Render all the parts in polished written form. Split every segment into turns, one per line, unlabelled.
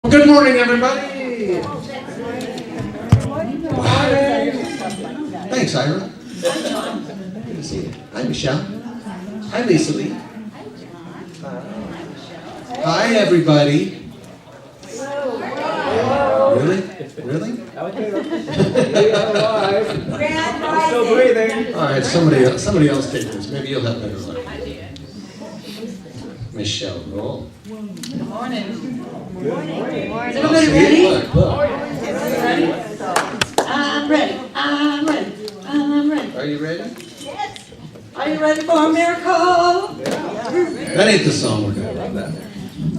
Good morning, everybody. Thanks, Ira. Good to see you. Hi, Michelle. Hi, Lisa Lee. Hi, everybody. Really? Really?
I'm still breathing.
All right, somebody else take this. Maybe you'll have better luck. Michelle, roll.
Good morning.
Is
everybody ready?
Look.
I'm ready.
Are you ready?
Are you ready for a miracle?
That ain't the song we're doing.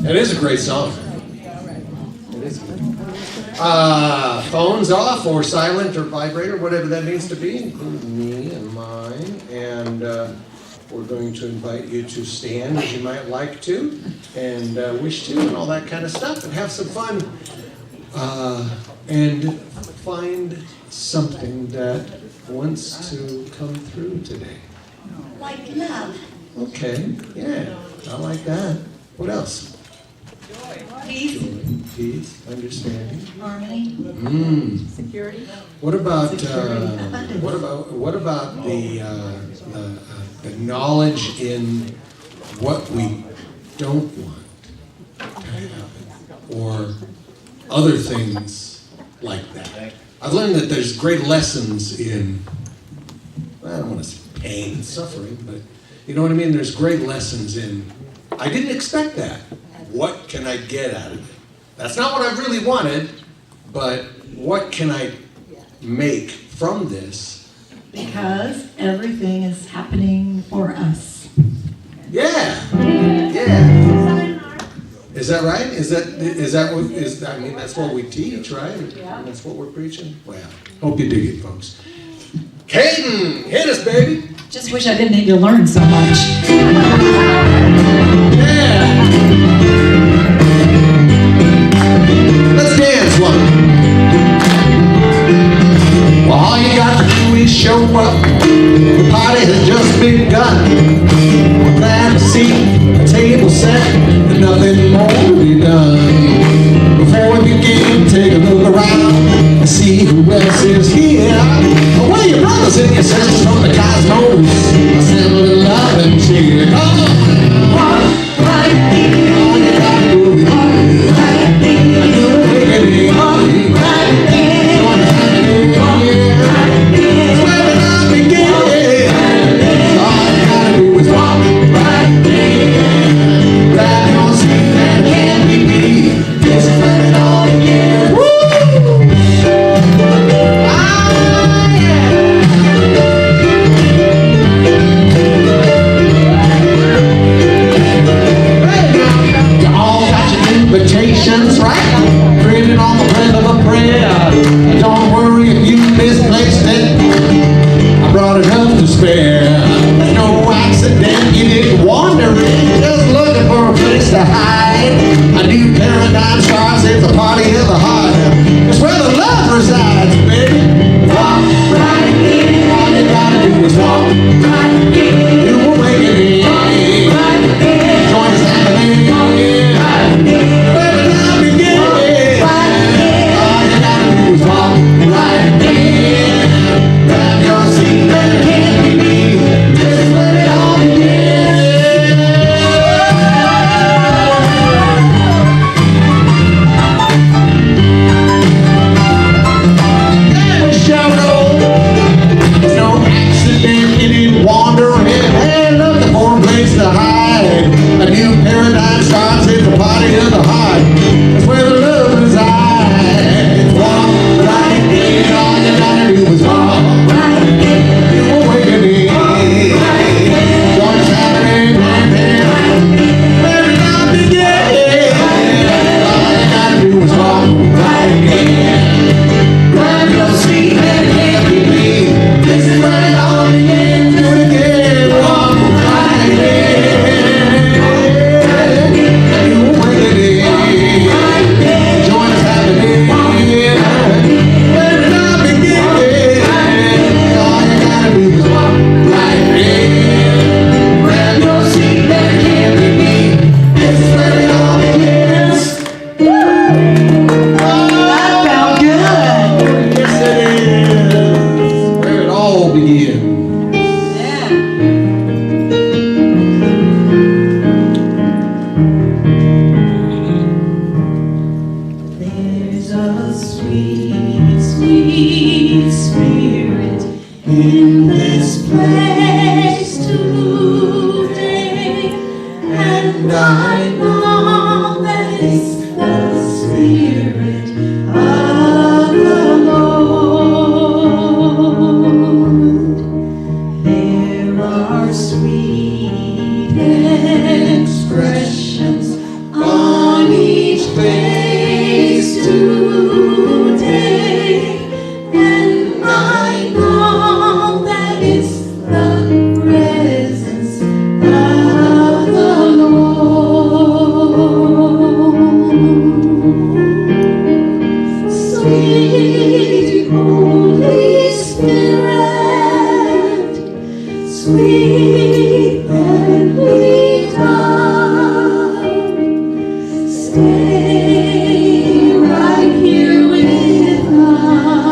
That is a great song. It is. Phones off or silent or vibrator, whatever that means to be, including me and mine. And we're going to invite you to stand as you might like to and wish to and all that kind of stuff and have some fun and find something that wants to come through today.
Like love.
Okay, yeah, I like that. What else?
Peace.
Joy, peace, understanding.
Harmony.
Security. What about the knowledge in what we don't want to happen, or other things like that? I've learned that there's great lessons in, I don't want to say pain and suffering, but you know what I mean? There's great lessons in, I didn't expect that. What can I get out of it? That's not what I really wanted, but what can I make from this?
Because everything is happening for us.
Yeah. Is that right? Is that I mean, that's what we teach, right?
Yeah.
That's what we're preaching? Well, hope you dig it, folks. Caden, hit us, baby.
Just wish I didn't need to learn so much.
Yeah. Let's dance one. Well, all you got to do is show up. The party has just begun. We're glad to see a table set and nothing more to be done. Before we begin, take a look around and see who else is here. What are your brothers and your sisters from the cosmos? Assemble in love and cheer. Come on. All you gotta do is invitations, right? Printed on the breath of a prayer. Don't worry if you misplaced it. I brought enough to spare. There's no accident, you didn't wander in. Just looking for a place to hide. A new paradigm starts, it's a party of the heart. It's where the love resides, baby. Walk right in. All you gotta do is walk right in. You will make it in. Join us happening. And I know that it's the Spirit of the Lord. There are sweet expressions on each face today, and I know that it's the presence of the Lord. Sweet Holy Spirit, sweet heavenly dove, stay right here with us,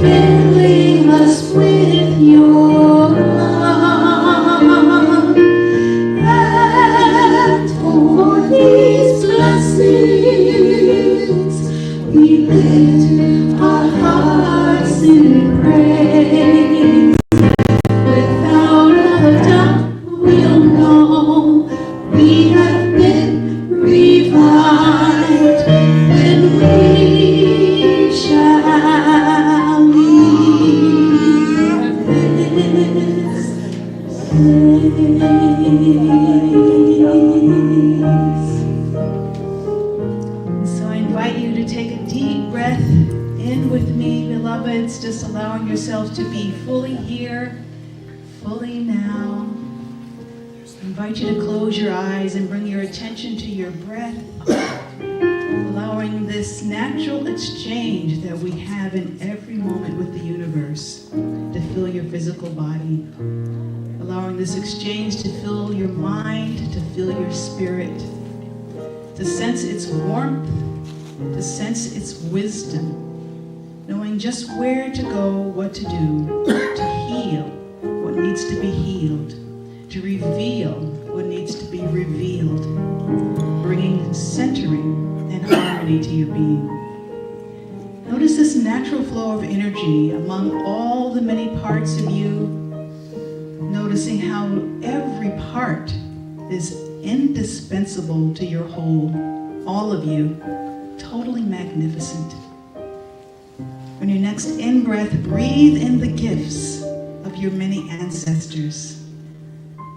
filling us with your love. And for these blessings, we lift our hearts in praise. Without a doubt, we'll know we have been revived when we shall leave this place. So I invite you to take a deep breath in with me, beloveds, just allowing yourself to be fully here, fully now. I invite you to close your eyes and bring your attention to your breath, allowing this natural exchange that we have in every moment with the universe to fill your physical body, allowing this exchange to fill your mind, to fill your spirit, to sense its warmth, to sense its wisdom, knowing just where to go, what to do, to heal what needs to be healed, to reveal what needs to be revealed, bringing centering and harmony to your being. Notice this natural flow of energy among all the many parts of you, noticing how every part is indispensable to your whole, all of you, totally magnificent. On your next in-breath, breathe in the gifts of your many ancestors,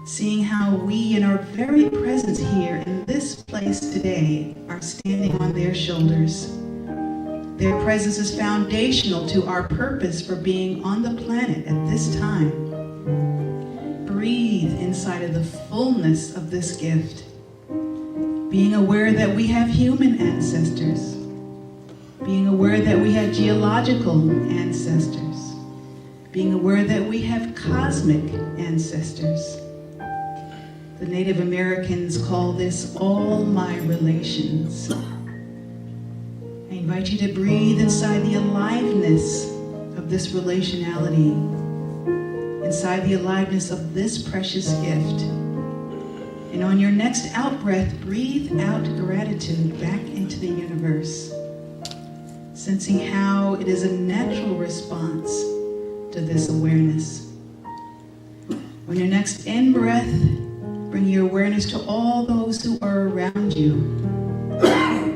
seeing how we in our very presence here in this place today are standing on their shoulders. Their presence is foundational to our purpose for being on the planet at this time. Breathe inside of the fullness of this gift, being aware that we have human ancestors, being aware that we have geological ancestors, being aware that we have cosmic ancestors. The Native Americans call this all my relations. I invite you to breathe inside the aliveness of this relationality, inside the aliveness of this precious gift. And on your next out-breath, breathe out gratitude back into the universe, sensing how it is a natural response to this awareness. On your next in-breath, bring your awareness to all those who are around you,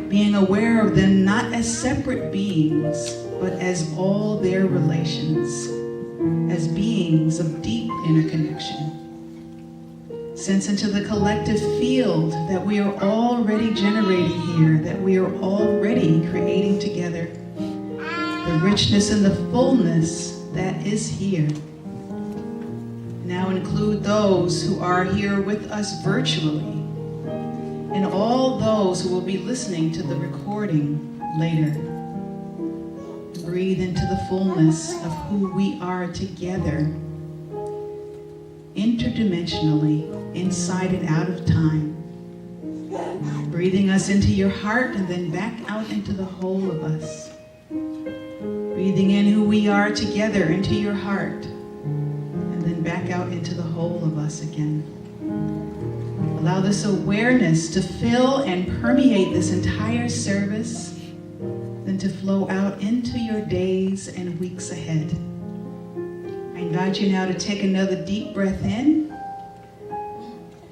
being aware of them not as separate beings, but as all their relations, as beings of deep interconnection. Sense into the collective field that we are already generating here, that we are already creating together, the richness and the fullness that is here. Now include those who are here with us virtually, and all those who will be listening to the recording later. Breathe into the fullness of who we are together, interdimensionally, inside and out of time. Breathing us into your heart and then back out into the whole of us. Breathing in who we are together into your heart, and then back out into the whole of us again. Allow this awareness to fill and permeate this entire service, then to flow out into your days and weeks ahead. I invite you now to take another deep breath in,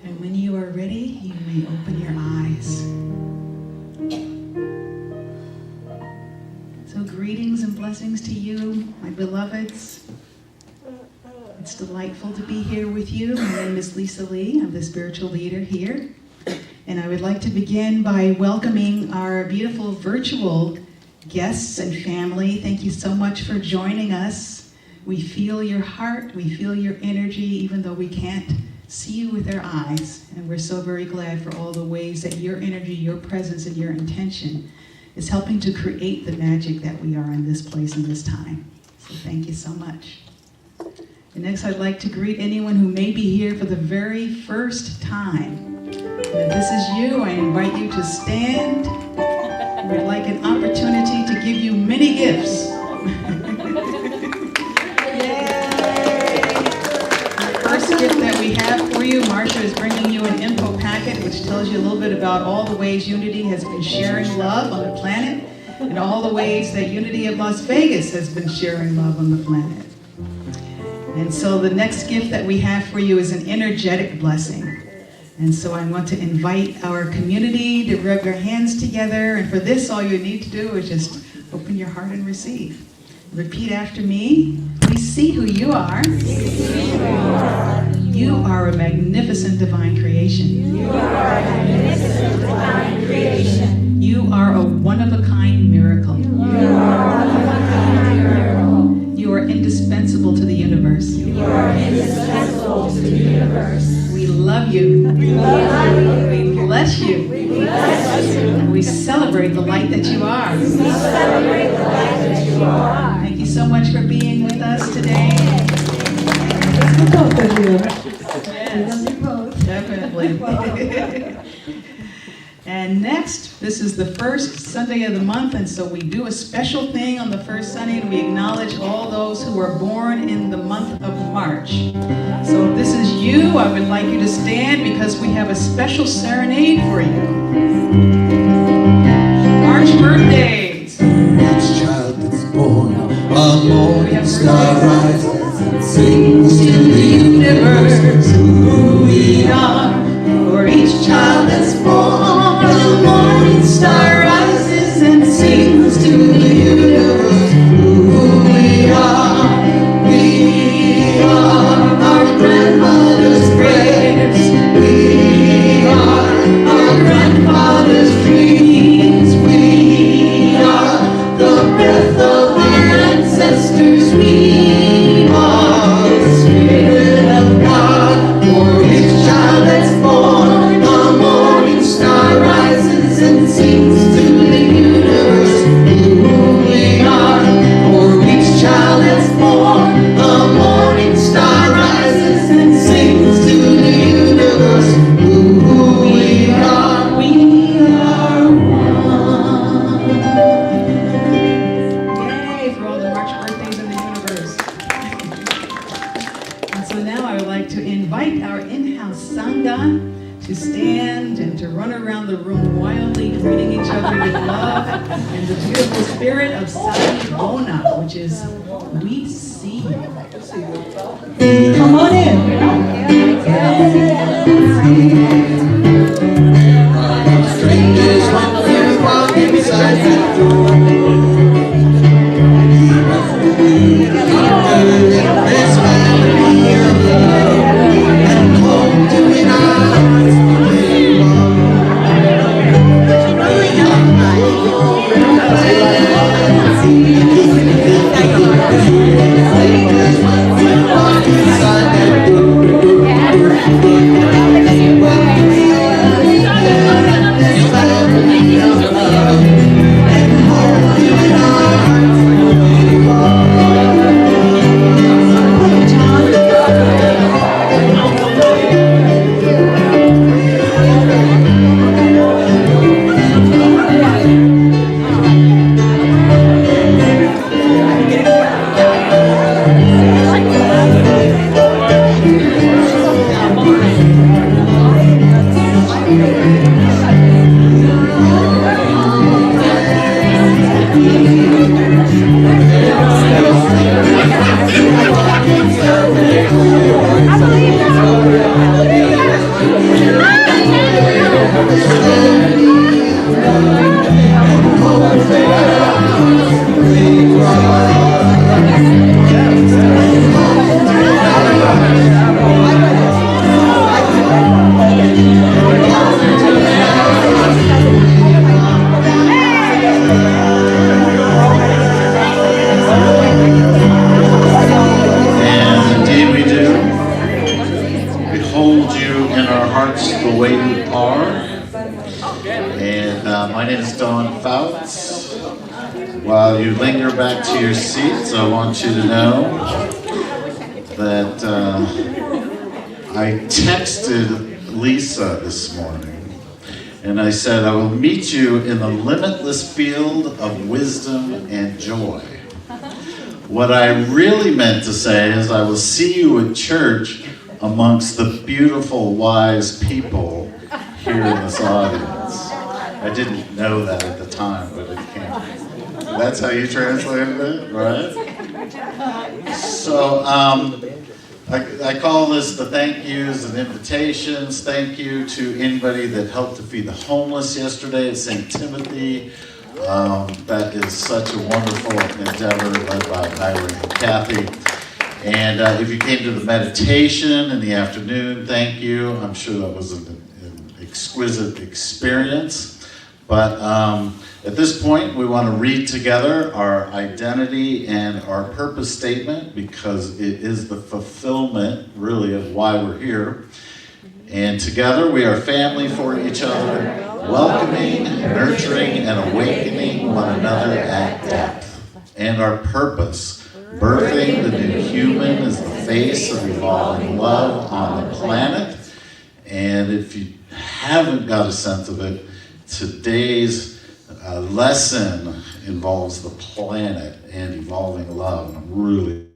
and when you are ready,
you open your eyes. So greetings and blessings to you, my beloveds. It's delightful to be here with you. My name is Lisa Lee. I'm the spiritual leader here. And I would like to begin by welcoming our beautiful virtual guests and family. Thank you so much for joining us. We feel your heart, we feel your energy, even though we can't see you with our eyes. And we're so very glad for all the ways that your energy, your presence, and your intention is helping to create the magic that we are in this place and this time. So thank you so much. And next I'd like to greet anyone who may be here for the very first time. And if this is you, I invite you to stand. We'd like an opportunity to give you many gifts. First gift that we have for you, Marcia is bringing you an info packet which tells you a little bit about all the ways Unity has been sharing love on the planet and all the ways that Unity of Las Vegas has been sharing love on the planet. And so the next gift that we have for you is an energetic blessing. And so I want to invite our community to rub your hands together. And for this, all you need to do is just open your heart and receive. Repeat after me. We see who you are. You are a magnificent divine creation. You are a magnificent divine creation. You are a one-of-a-kind miracle. You are a one-of-a-kind miracle. You are indispensable to the universe. You are indispensable to the universe. We love you. We love you. We bless you. We bless you. And we celebrate the light that you are. We celebrate the light that you are. Thank you so much for being with us today. Yes, definitely. And next, this is the first Sunday of the month, and so we do a special thing on the first Sunday, and we acknowledge all those who were born in the month of March. So if this is you, I would like you to stand because we have a special serenade for you. March birthdays.
Each child that's born, a morning star rises and sings to the universe who we are.
For each child that's born, a morning star rises and sings to the universe who we are. We are our grandmother's prayers. We are our grandfather's dreams. We are the breath of our ancestors. We are the Spirit of God. For each child that's born, a morning star rises and sings to the universe who we are. For each child that's born, a morning star rises and sings to the universe who we are. We are one. Yay for all the March birthdays in the universe. And so now I would like to invite our in-house saga to stand and to run around the room wildly, greeting each other with love and the beautiful spirit of Bona, which is we see you. Come on in.
Strangers when you walk inside that door. This family of love and home to an eyes inside that door.
in our hearts the way you are. And my name is Don Fouts. While you linger back to your seats, I want you to know that I texted Lisa this morning. And I said, I will meet you in the limitless field of wisdom and joy. What I really meant to say is I will see you at church amongst the beautiful, wise people here in this audience. I didn't know that at the time, but it came. That's how you translated it, right? So, I call this the thank yous and invitations. Thank you to anybody that helped to feed the homeless yesterday at St. Timothy. That is such a wonderful endeavor led by Irene and Kathy. And if you came to the meditation in the afternoon, thank you. I'm sure that was an exquisite experience. But at this point, we want to read together our identity and our purpose statement because it is the fulfillment, really, of why we're here. And together, we are family for each other, welcoming, nurturing, and awakening one another at depth. And our purpose, birthing the new human as the face of evolving love on the planet. And if you haven't got a sense of it, today's lesson involves the planet and evolving love. And I'm really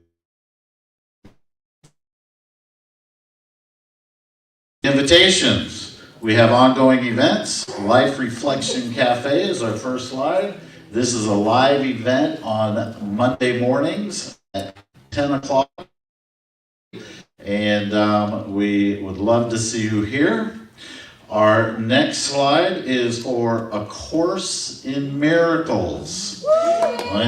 invitations. We have ongoing events. Life Reflection Cafe is our first slide. This is a live event on Monday mornings at 10 o'clock. And we would love to see you here. Our next slide is for A Course in Miracles. I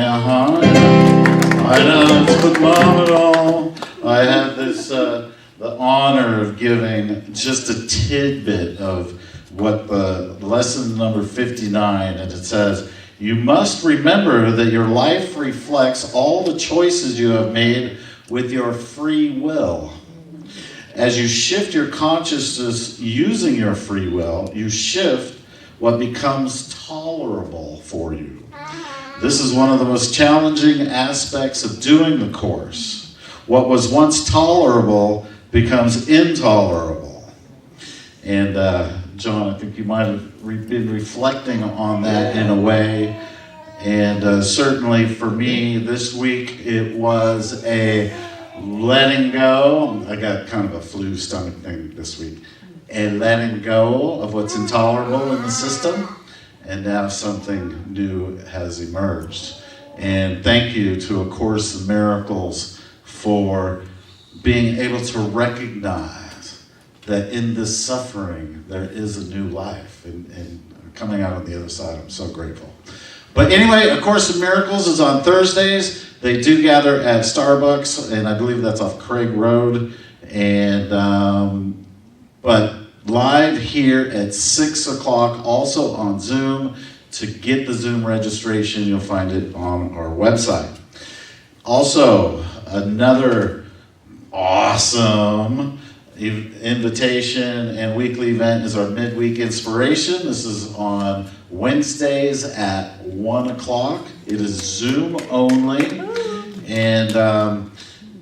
know, it's phenomenal. I have this, the honor of giving just a tidbit of what the lesson number 59, and it says, you must remember that your life reflects all the choices you have made with your free will. As you shift your consciousness using your free will, you shift what becomes tolerable for you. This is one of the most challenging aspects of doing the course. What was once tolerable becomes intolerable. And John, I think you might have been reflecting on that in a way. And certainly for me, this week it was a letting go. I got kind of a flu stomach thing this week. And letting go of what's intolerable in the system. And now something new has emerged. And thank you to A Course in Miracles for being able to recognize that in this suffering, there is a new life. And coming out on the other side, I'm so grateful. But anyway, A Course in Miracles is on Thursdays. They do gather at Starbucks, and I believe that's off Craig Road. And but live here at 6 o'clock, also on Zoom. To get the Zoom registration, you'll find it on our website. Also, another awesome invitation and weekly event is our midweek inspiration. This is on Wednesdays at 1 o'clock. It is Zoom only. And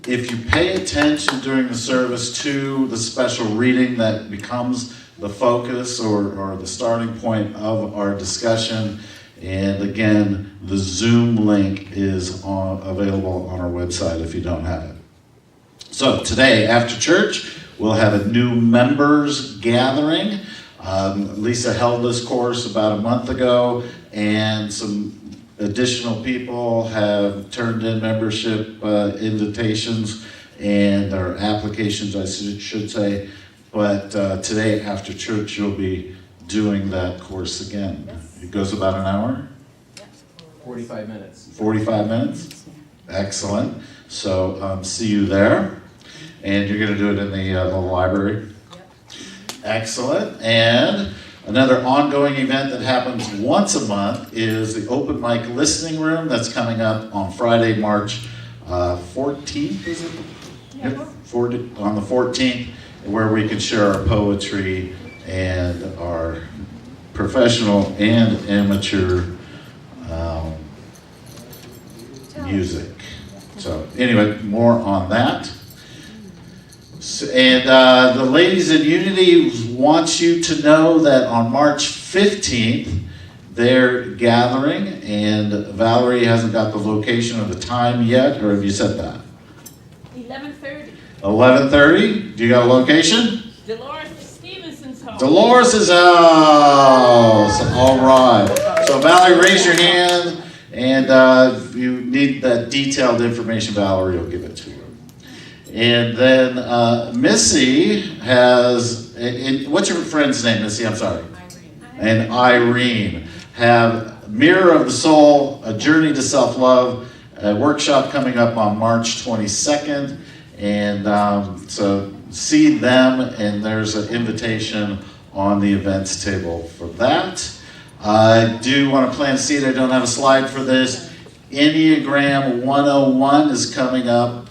if you pay attention during the service to the special reading that becomes the focus or the starting point of our discussion, and again, the Zoom link is available on our website if you don't have it. So today, after church, we'll have a new members gathering. Lisa held this course about a month ago, and some additional people have turned in membership invitations or applications, I should say. But today, after church, you'll be doing that course again. It goes about an hour?
45 minutes.
45 minutes? Excellent. So see you there. And you're going to do it in the library? Excellent. And another ongoing event that happens once a month is the open mic listening room that's coming up on Friday, March 14th, is it? Yep, on the 14th. where we can share our poetry and our professional and amateur music. So anyway, more on that. And the ladies in Unity want you to know that on March 15th, they're gathering, and Valerie hasn't got the location or the time yet, or have you said that?
11:30.
11:30? Do you got a location?
Dolores Stevenson's home.
Dolores' house. All right. So Valerie, raise your hand, and if you need that detailed information, Valerie will give it to you. And then Missy has, what's your friend's name, Missy? I'm sorry.
Irene.
And Irene have Mirror of the Soul, A Journey to Self-Love, a workshop coming up on March 22nd. And so see them, and there's an invitation on the events table for that. I do want to plant a seed. I don't have a slide for this. Enneagram 101 is coming up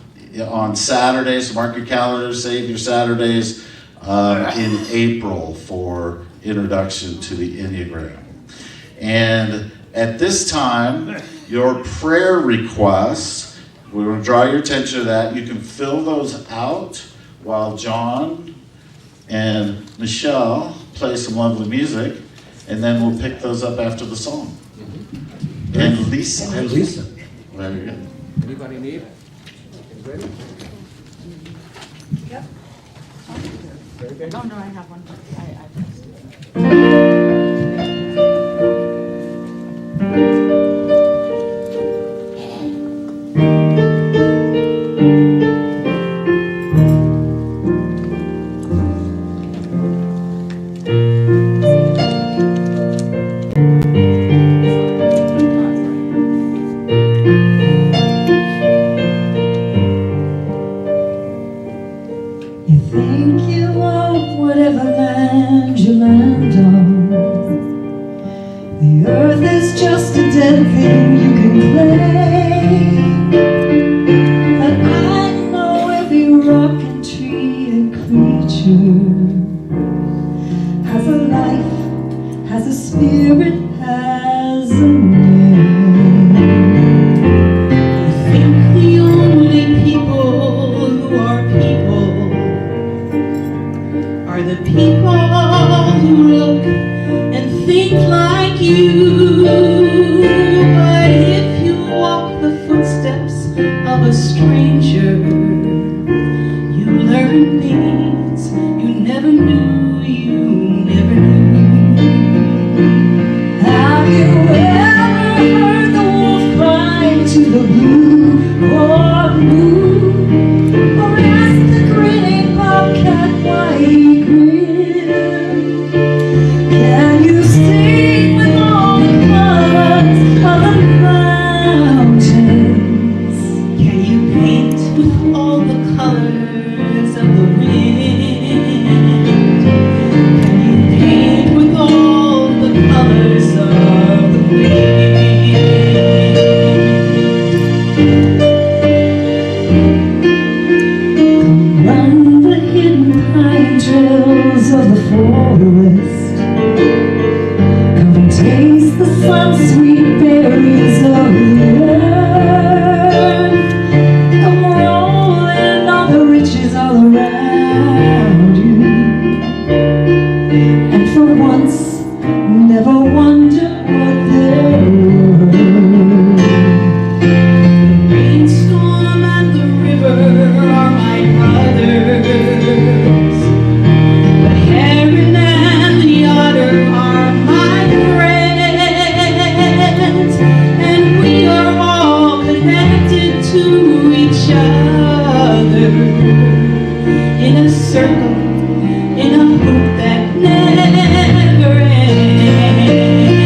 on Saturday, so mark your calendars, save your Saturdays in April for introduction to the Enneagram. And at this time, your prayer requests, we want to draw your attention to that. You can fill those out while John and Michelle play some lovely music, and then we'll pick those up after the song. And Lisa.
And Lisa.
Very good.
Anybody need? Ready?
Yep.
Very good.
No, I have one.
You think you own whatever land you land on. The earth is just a dead thing you can claim. But I know every rock and tree and creature has a life, has a spirit, has a name. You think the only people who are people are the people who look and think like you. But if you walk the footsteps of a stranger, you learn things you never knew, you never knew. Have you ever heard the wolf cry to the blue or moon? Or ask the grinning bobcat why he grins? Can you sing with all the colors of the mountains? Can you paint with all the colors of the wind? Can you paint with all the colors of the wind? Come run the hidden pine trails of the forest. Come and taste the sun-sweet berries of the earth. Come roll in all the riches all around you. And for once, never wonder what they're worth. The rainstorm and the river are my brothers. The heron and the otter are my friends. And we are all connected to each other in a circle, in a hoop that never ends.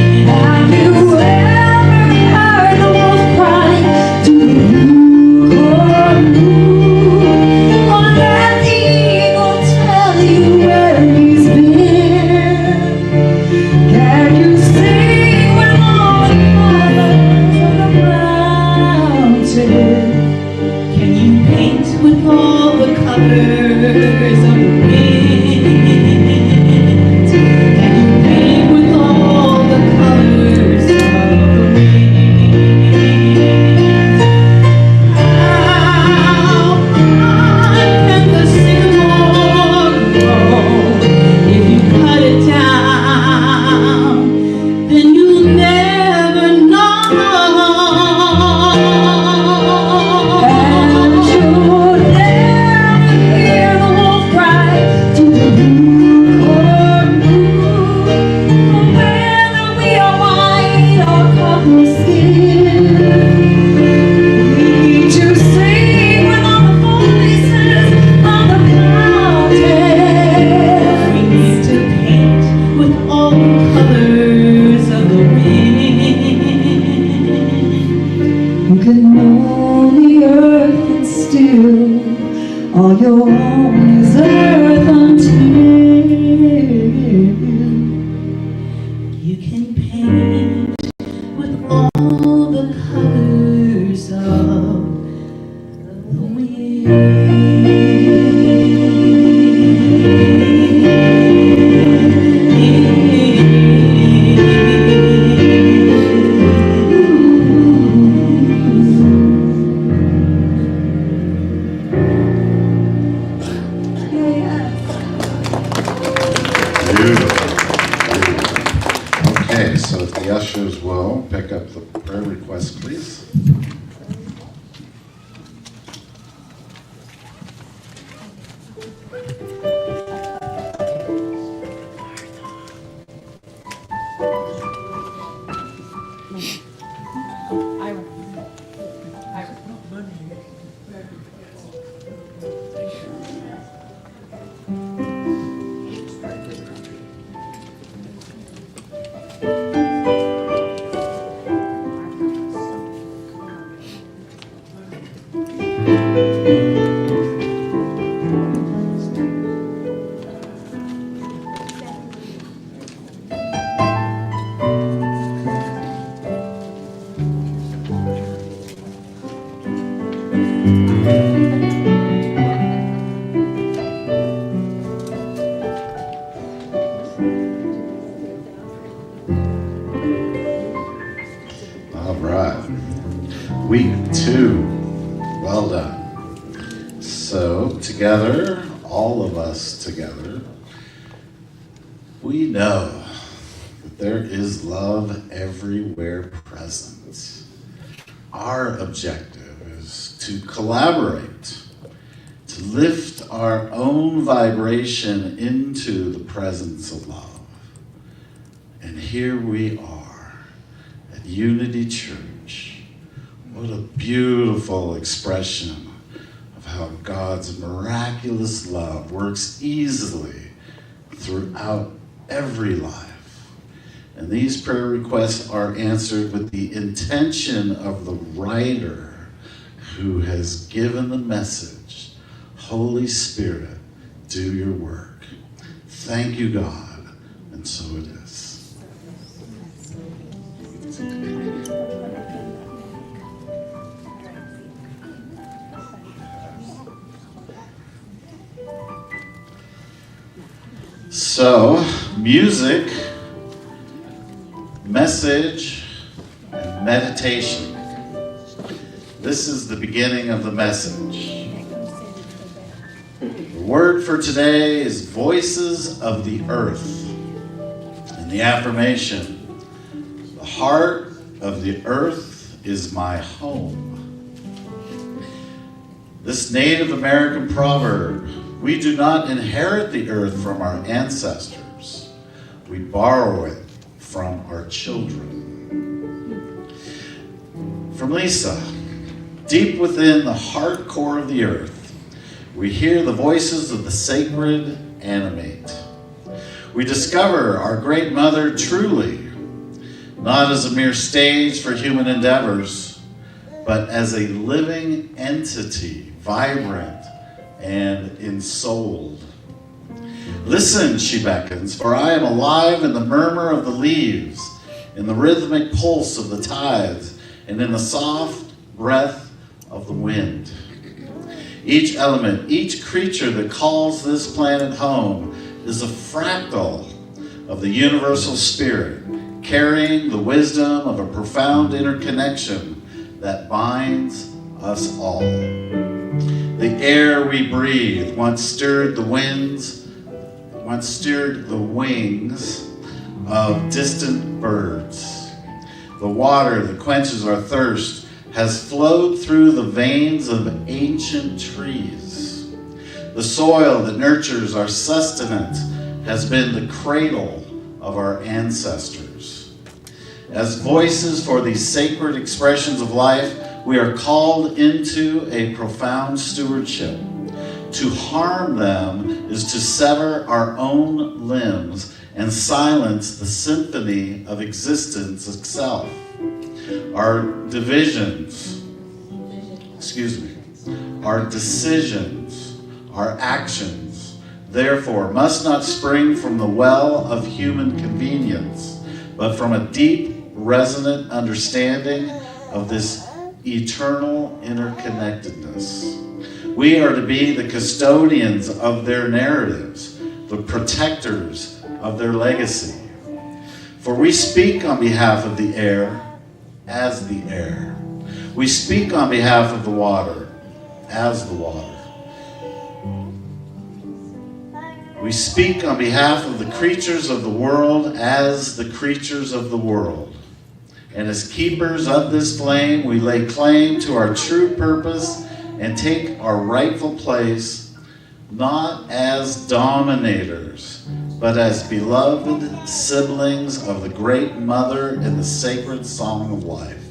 Beautiful. Okay, so if the ushers will pick up the prayer request, please. All right. Week 2. Well done. So, together, all of us together, we know that there is love everywhere present. Our objective is to collaborate, to lift our own vibration into the presence of love. And here we are at Unity Church. What a beautiful expression of how God's miraculous love works easily throughout every life. And these prayer requests are answered with the intention of the writer who has given the message, Holy Spirit, do your work. Thank you, God, and so it is. So, music, message, and meditation. This is the beginning of the message. The word for today is voices of the earth. And the affirmation, the heart of the earth is my home. This Native American proverb, we do not inherit the earth from our ancestors. We borrow it from our children. From Lisa, deep within the heart core of the earth, we hear the voices of the sacred animate. We discover our great mother truly, not as a mere stage for human endeavors, but as a living entity, vibrant and ensouled. Listen, she beckons, for I am alive in the murmur of the leaves, in the rhythmic pulse of the tides, and in the soft breath of the wind. Each element, each creature that calls this planet home is a fractal of the universal spirit, carrying the wisdom of a profound interconnection that binds us all. The air we breathe once stirred the wings of distant birds. The water that quenches our thirst has flowed through the veins of ancient trees. The soil that nurtures our sustenance has been the cradle of our ancestors. As voices for these sacred expressions of life, we are called into a profound stewardship. To harm them is to sever our own limbs and silence the symphony of existence itself. Our decisions, our actions, therefore, must not spring from the well of human convenience, but from a deep, resonant understanding of this eternal interconnectedness. We are to be the custodians of their narratives, the protectors of their legacy. For we speak on behalf of the air as the air. We speak on behalf of the water as the water. We speak on behalf of the creatures of the world as the creatures of the world. And as keepers of this flame, we lay claim to our true purpose and take our rightful place, not as dominators, but as beloved siblings of the great mother in the sacred song of life.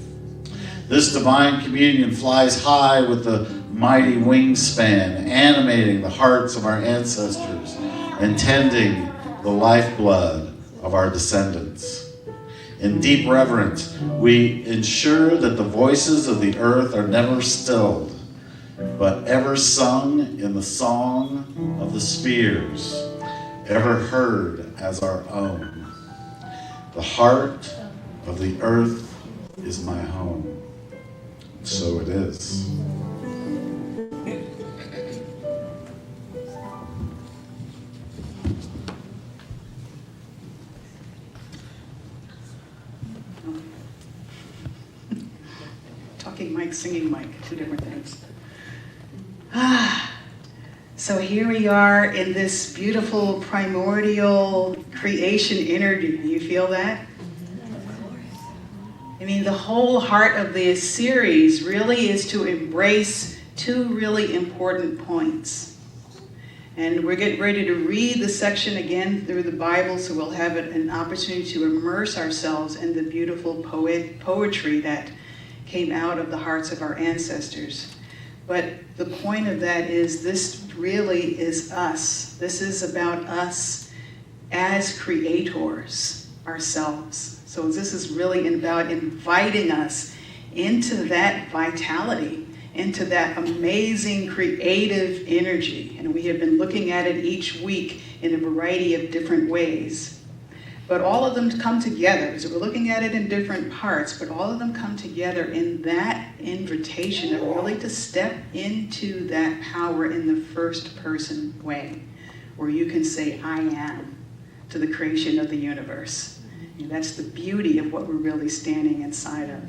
This divine communion flies high with the mighty wingspan, animating the hearts of our ancestors and tending the lifeblood of our descendants. In deep reverence, we ensure that the voices of the earth are never stilled, but ever sung in the song of the spheres, ever heard as our own. The heart of the earth is my home. So it is.
Talking mic, singing mic, two different things. So here we are in this beautiful primordial creation energy. Do you feel that? I mean, the whole heart of this series really is to embrace two really important points. And we're getting ready to read the section again through the Bible, so we'll have an opportunity to immerse ourselves in the beautiful poetry that came out of the hearts of our ancestors. But the point of that is this really is us. This is about us as creators ourselves. So this is really about inviting us into that vitality, into that amazing creative energy. And we have been looking at it each week in a variety of different ways. But all of them come together. So we're looking at it in different parts, but all of them come together in that invitation of really to step into that power in the first person way, where you can say, I am, to the creation of the universe. And that's the beauty of what we're really standing inside of.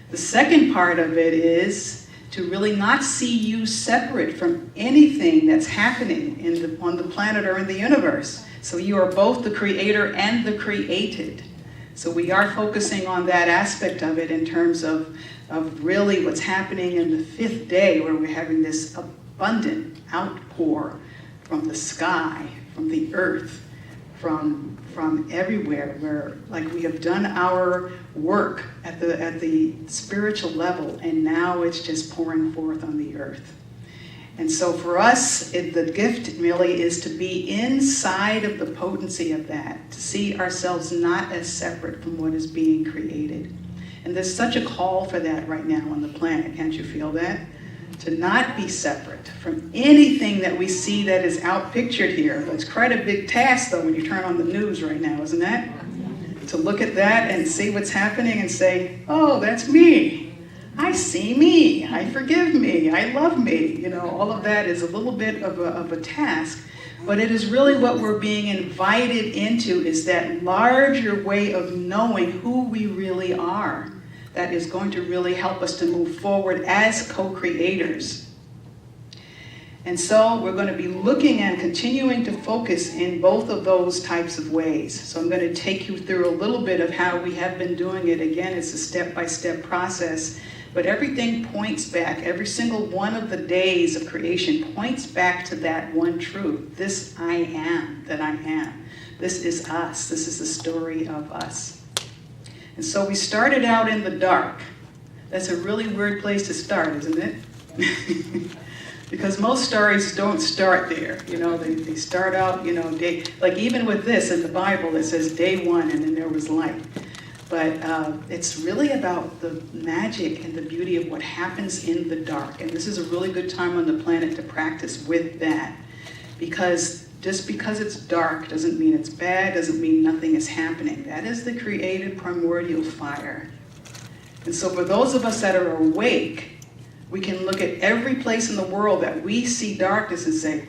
The second part of it is to really not see you separate from anything that's happening on the planet or in the universe. So you are both the creator and the created. So we are focusing on that aspect of it in terms of really what's happening in the fifth day, where we're having this abundant outpour from the sky, from the earth, from everywhere, where like we have done our work at the spiritual level, and now it's just pouring forth on the earth. And so for us, the gift really is to be inside of the potency of that, to see ourselves not as separate from what is being created. And there's such a call for that right now on the planet, can't you feel that? To not be separate from anything that we see that is outpictured here. That's quite a big task, though, when you turn on the news right now, isn't that? To look at that and see what's happening and say, oh, that's me. I see me. I forgive me. I love me. You know, all of that is a little bit of a task, but it is really what we're being invited into, is that larger way of knowing who we really are. That is going to really help us to move forward as co-creators. And so we're going to be looking and continuing to focus in both of those types of ways. So I'm going to take you through a little bit of how we have been doing it. Again, it's a step-by-step process, but everything points back. Every single one of the days of creation points back to that one truth. This I am that I am. This is us. This is the story of us. And so we started out in the dark. That's a really weird place to start, isn't it? Because most stories don't start there. You know, they start out, you know, like even with this in the Bible, it says day one and then there was light. But it's really about the magic and the beauty of what happens in the dark. And this is a really good time on the planet to practice with that. Because just because it's dark doesn't mean it's bad, doesn't mean nothing is happening. That is the creative primordial fire. And so for those of us that are awake, we can look at every place in the world that we see darkness and say,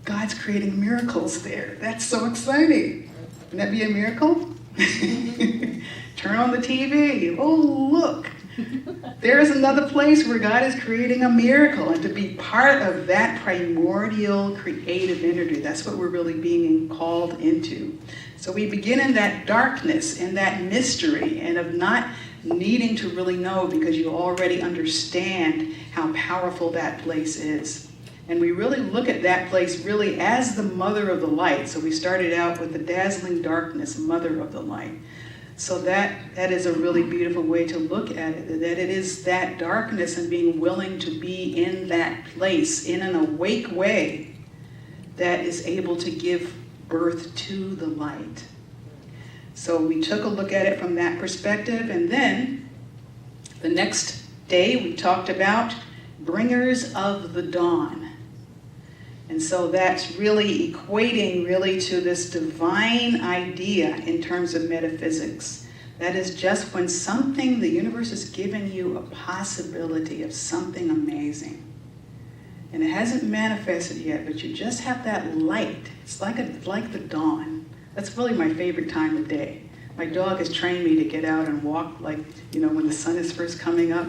God's creating miracles there. That's so exciting. Wouldn't that be a miracle? Turn on the TV. Oh, look.
There is another place where God is creating a miracle, and to be part of that primordial creative energy, that's what we're really being called into. So we begin in that darkness, in that mystery, and of not needing to really know because you already understand how powerful that place is. And we really look at that place really as the mother of the light. So we started out with the dazzling darkness, mother of the light. So that is a really beautiful way to look at it, that it is that darkness and being willing to be in that place in an awake way that is able to give birth to the light. So we took a look at it from that perspective, and then the next day we talked about bringers of the dawn. And so that's really equating really to this divine idea in terms of metaphysics. That is just when something, the universe has given you a possibility of something amazing. And it hasn't manifested yet, but you just have that light. It's like the dawn. That's really my favorite time of day. My dog has trained me to get out and walk when the sun is first coming up.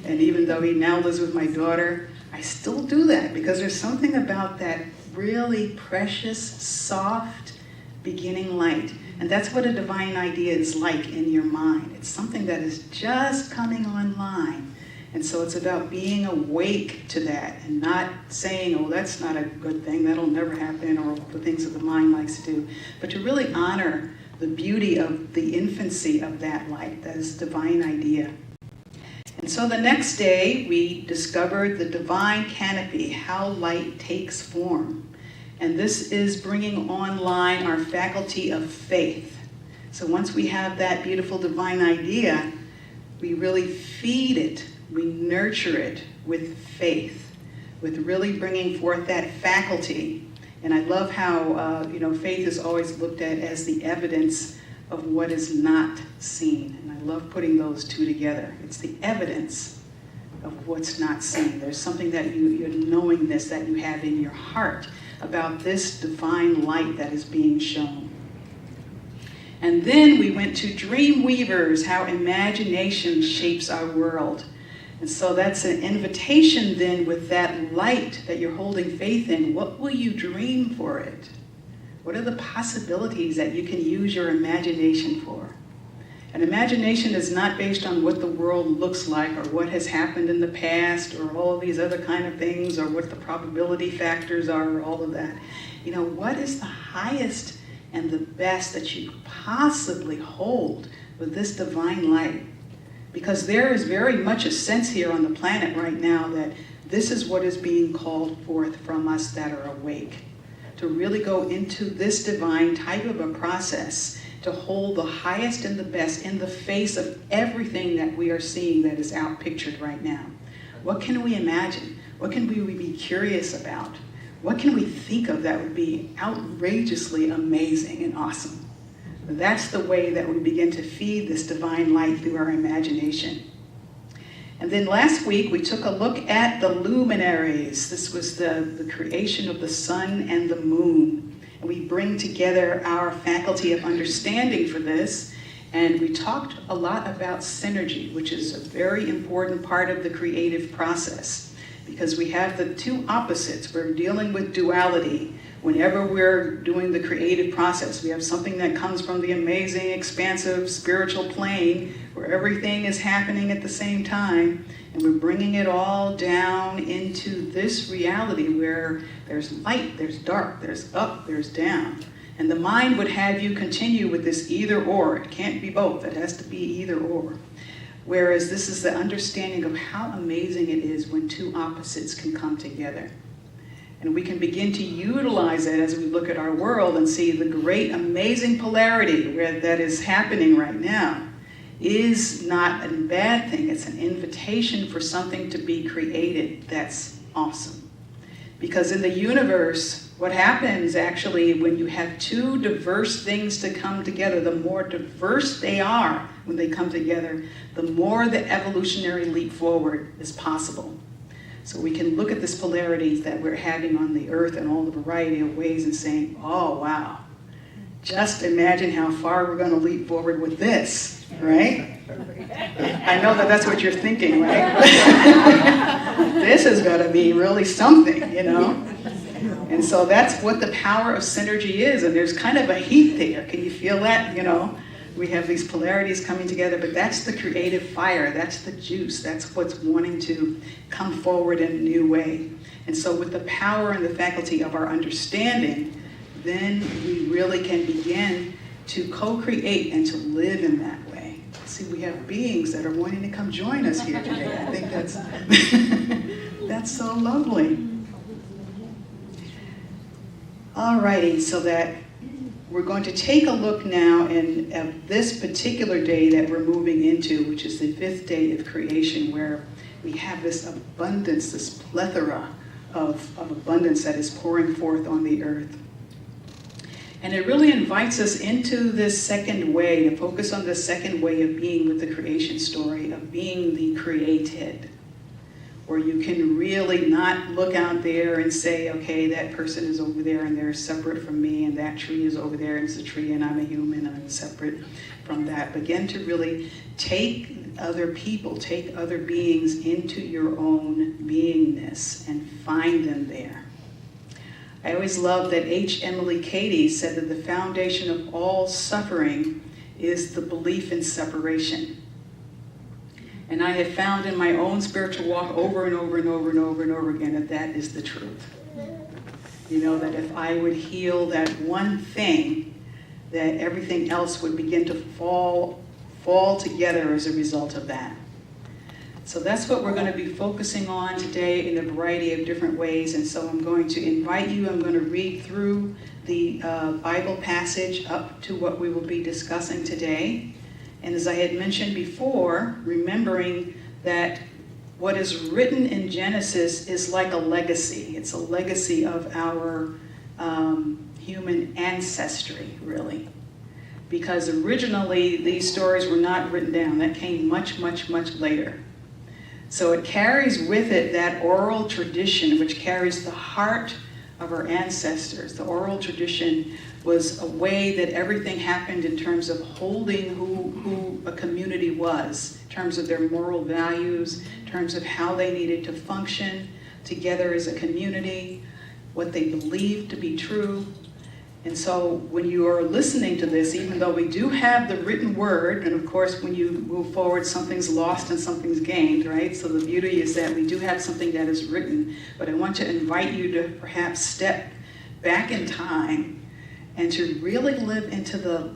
And even though he now lives with my daughter, I still do that because there's something about that really precious, soft beginning light. And that's what a divine idea is like in your mind. It's something that is just coming online. And so it's about being awake to that and not saying, oh, that's not a good thing, that'll never happen, or the things that the mind likes to do. But to really honor the beauty of the infancy of that light, that is divine idea. And so the next day, we discovered the divine canopy, how light takes form. And this is bringing online our faculty of faith. So once we have that beautiful divine idea, we really feed it, we nurture it with faith, with really bringing forth that faculty. And I love how, faith is always looked at as the evidence of what is not seen. And I love putting those two together. It's the evidence of what's not seen. There's something that you're knowingness that you have in your heart about this divine light that is being shown. And then we went to Dream Weavers, how imagination shapes our world. And so that's an invitation then with that light that you're holding faith in. What will you dream for it? What are the possibilities that you can use your imagination for? And imagination is not based on what the world looks like or what has happened in the past or all of these other kind of things or what the probability factors are or all of that. What is the highest and the best that you could possibly hold with this divine light? Because there is very much a sense here on the planet right now that this is what is being called forth from us that are awake. To really go into this divine type of a process, to hold the highest and the best in the face of everything that we are seeing that is outpictured right now. What can we imagine? What can we be curious about? What can we think of that would be outrageously amazing and awesome? That's the way that we begin to feed this divine light through our imagination. And then last week, we took a look at the luminaries. This was the creation of the sun and the moon. And we bring together our faculty of understanding for this. And we talked a lot about synergy, which is a very important part of the creative process. Because we have the two opposites. We're dealing with duality. Whenever we're doing the creative process, we have something that comes from the amazing, expansive, spiritual plane where everything is happening at the same time, and we're bringing it all down into this reality where there's light, there's dark, there's up, there's down. And the mind would have you continue with this either or. It can't be both. It has to be either or. Whereas this is the understanding of how amazing it is when two opposites can come together. And we can begin to utilize it as we look at our world and see the great, amazing polarity where that is happening right now is not a bad thing. It's an invitation for something to be created that's awesome. Because in the universe, what happens actually when you have two diverse things to come together, the more diverse they are when they come together, the more the evolutionary leap forward is possible. So we can look at this polarity that we're having on the earth in all the variety of ways and saying, oh, wow, just imagine how far we're going to leap forward with this. right? I know that that's what you're thinking, right? This is going to be really something, you know? And so that's what the power of synergy is, and there's kind of a heat there. Can you feel that, you know? We have these polarities coming together, but that's the creative fire, that's the juice, that's what's wanting to come forward in a new way. And so with the power and the faculty of our understanding, then we really can begin to co-create and to live in that way. See, we have beings that are wanting to come join us here today. I think that's, that's so lovely. Alrighty, so that we're going to take a look now at this particular day that we're moving into, which is the 5th day of creation, where we have this abundance, this plethora of abundance that is pouring forth on the earth. And it really invites us into this second way, to focus on the second way of being with the creation story, of being the created, where you can really not look out there and say, okay, that person is over there and they're separate from me, and that tree is over there and it's a tree and I'm a human and I'm separate from that. Begin to really take other people, take other beings into your own beingness and find them there. I always love that H. Emily Cady said that the foundation of all suffering is the belief in separation. And I have found in my own spiritual walk over and over and over and over and over again that that is the truth. You know, that if I would heal that one thing, that everything else would begin to fall together as a result of that. So that's what we're going to be focusing on today in a variety of different ways. And so I'm going to invite you, I'm going to read through the Bible passage up to what we will be discussing today. And as I had mentioned before, remembering that what is written in Genesis is like a legacy. It's a legacy of our human ancestry, really. Because originally these stories were not written down. That came much, much, much later. So it carries with it that oral tradition, which carries the heart of our ancestors. The oral tradition was a way that everything happened in terms of holding who a community was, in terms of their moral values, in terms of how they needed to function together as a community, what they believed to be true. And so when you are listening to this, even though we do have the written word, and of course when you move forward, something's lost and something's gained, right? So the beauty is that we do have something that is written, but I want to invite you to perhaps step back in time and to really live into the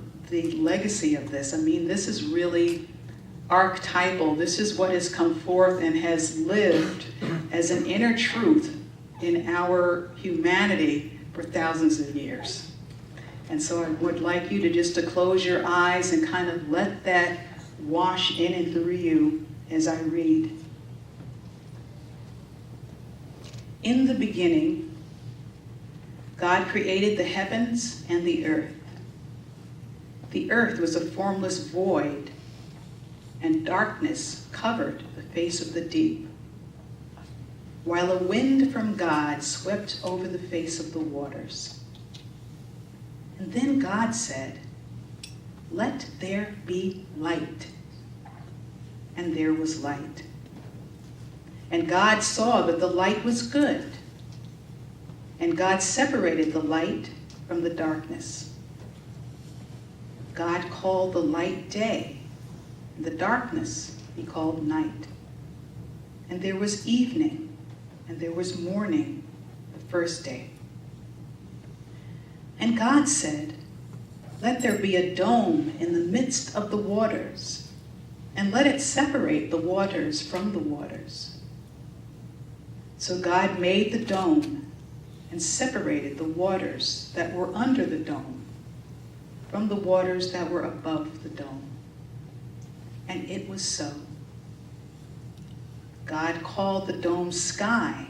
legacy of this. I mean, this is really archetypal. This is what has come forth and has lived as an inner truth in our humanity for thousands of years. And so I would like you to close your eyes and kind of let that wash in and through you as I read. In the beginning, God created the heavens and the earth. The earth was a formless void, and darkness covered the face of the deep, while a wind from God swept over the face of the waters. And then God said, "Let there be light." And there was light. And God saw that the light was good. And God separated the light from the darkness. God called the light day, and the darkness he called night. And there was evening, and there was morning, the first day. And God said, "Let there be a dome in the midst of the waters, and let it separate the waters from the waters." So God made the dome and separated the waters that were under the dome from the waters that were above the dome. And it was so. God called the dome sky,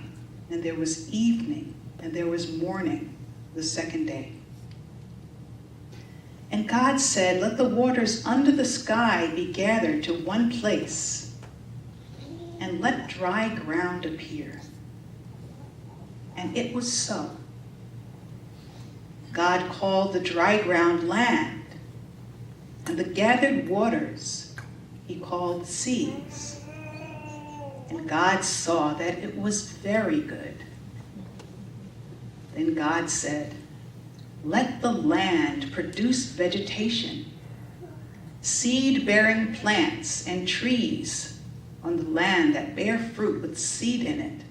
and there was evening, and there was morning, the second day. And God said, "Let the waters under the sky be gathered to one place, and let dry ground appear." And it was so. God called the dry ground land,
And the gathered waters he called seas. And God saw that it was very good. Then God said, "Let the land produce vegetation, seed-bearing plants and trees on the land that bear fruit with seed in it,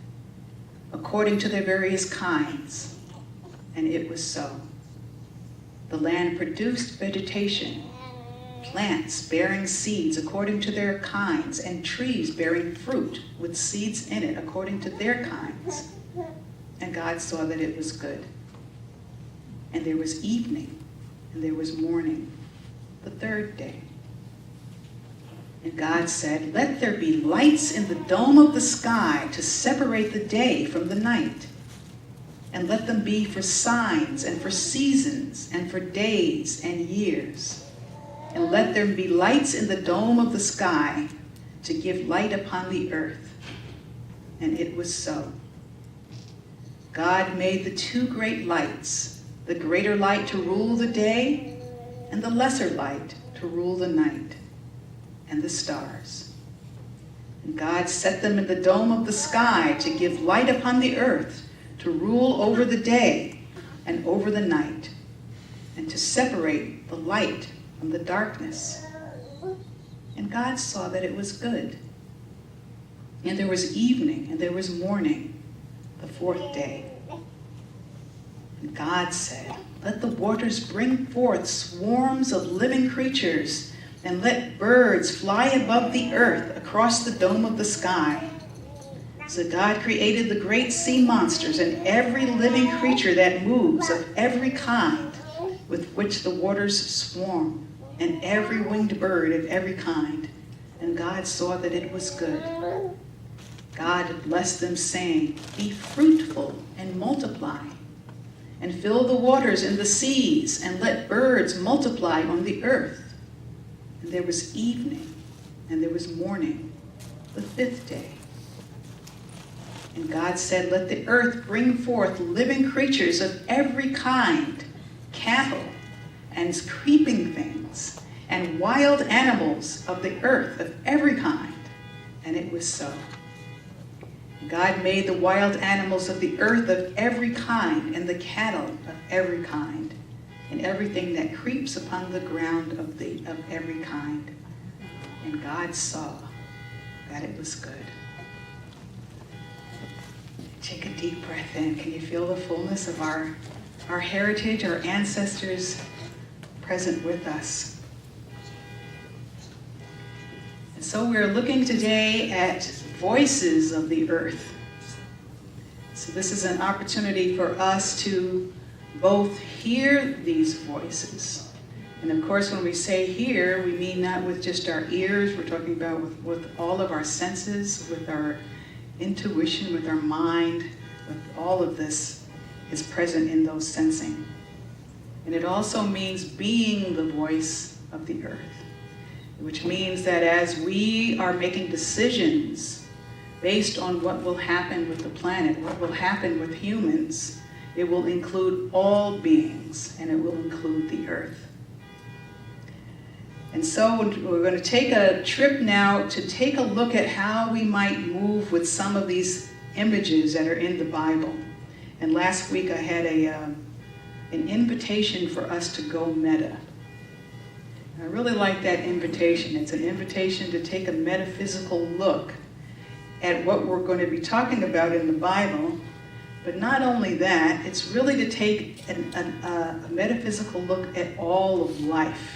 according to their various kinds." And it was so. The land produced vegetation, plants bearing seeds according to their kinds, and trees bearing fruit with seeds in it according to their kinds. And God saw that it was good. And there was evening, and there was morning, the third day. And God said, "Let there be lights in the dome of the sky to separate the day from the night. And let them be for signs and for seasons and for days and years. And let there be lights in the dome of the sky to give light upon the earth." And it was so. God made the two great lights, the greater light to rule the day, and the lesser light to rule the night, and the stars. And God set them in the dome of the sky to give light upon the earth, to rule over the day and over the night, and to separate the light from the darkness. And God saw that it was good. And there was evening, and there was morning, the fourth day. And God said, "Let the waters bring forth swarms of living creatures, and let birds fly above the earth across the dome of the sky." So God created the great sea monsters and every living creature that moves of every kind with which the waters swarm, and every winged bird of every kind. And God saw that it was good. God blessed them, saying, "Be fruitful and multiply, and fill the waters in the seas, and let birds multiply on the earth." And there was evening, and there was morning, the fifth day. And God said, "Let the earth bring forth living creatures of every kind, cattle and creeping things, and wild animals of the earth of every kind." And it was so. God made the wild animals of the earth of every kind, and the cattle of every kind, and everything that creeps upon the ground of every kind. And God saw that it was good. Take a deep breath in. Can you feel the fullness of our heritage, our ancestors present with us? And so we're looking today at voices of the earth. So this is an opportunity for us to both hear these voices. And of course, when we say hear, we mean not with just our ears. We're talking about with all of our senses, with our intuition, with our mind, with all of this is present in those sensing. And it also means being the voice of the earth, which means that as we are making decisions based on what will happen with the planet, what will happen with humans, it will include all beings, and it will include the earth. And so we're going to take a trip now to take a look at how we might move with some of these images that are in the Bible. And last week I had an invitation for us to go meta. I really like that invitation. It's an invitation to take a metaphysical look at what we're going to be talking about in the Bible. But not only that, it's really to take a metaphysical look at all of life.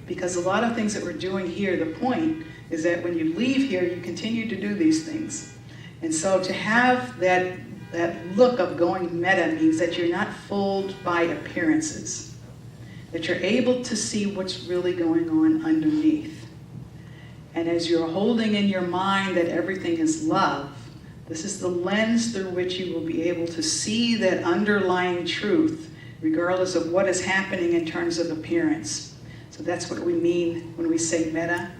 Because a lot of things that we're doing here, the point is that when you leave here, you continue to do these things. And so to have that look of going meta means that you're not fooled by appearances, that you're able to see what's really going on underneath. And as you're holding in your mind that everything is love, this is the lens through which you will be able to see that underlying truth, regardless of what is happening in terms of appearance. So that's what we mean when we say meta.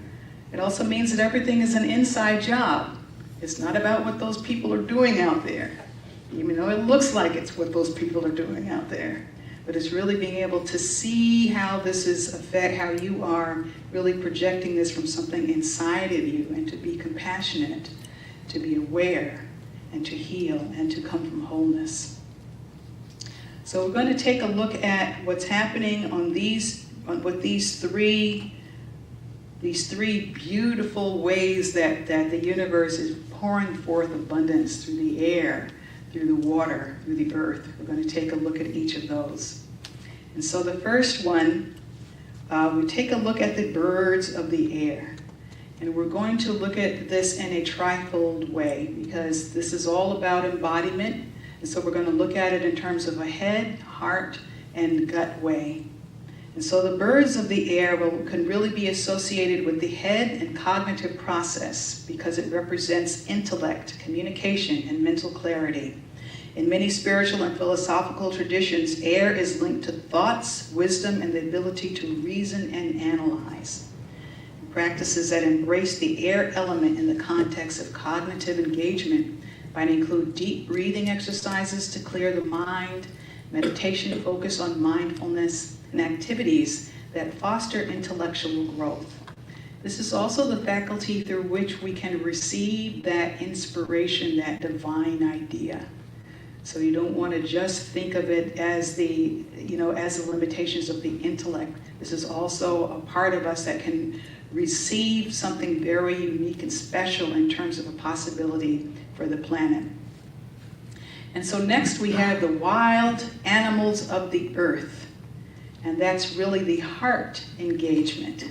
It also means that everything is an inside job. It's not about what those people are doing out there, even though it looks like it's what those people are doing out there. but it's really being able to see how this is how you are really projecting this from something inside of you, and to be compassionate, to be aware, and to heal, and to come from wholeness. So we're going to take a look at what's happening with these three beautiful ways that the universe is pouring forth abundance through the air, through the water, through the earth. We're going to take a look at each of those. And so the first one, we take a look at the birds of the air. And we're going to look at this in a trifold way, because this is all about embodiment. And so we're going to look at it in terms of a head, heart, and gut way. And so the birds of the air can really be associated with the head and cognitive process, because it represents intellect, communication, and mental clarity. In many spiritual and philosophical traditions, air is linked to thoughts, wisdom, and the ability to reason and analyze. Practices that embrace the air element in the context of cognitive engagement might include deep breathing exercises to clear the mind, meditation focused on mindfulness, and activities that foster intellectual growth. This is also the faculty through which we can receive that inspiration, that divine idea. So you don't want to just think of it as the limitations of the intellect. This is also a part of us that can receive something very unique and special in terms of a possibility for the planet. And so next we have the wild animals of the earth. And that's really the heart engagement.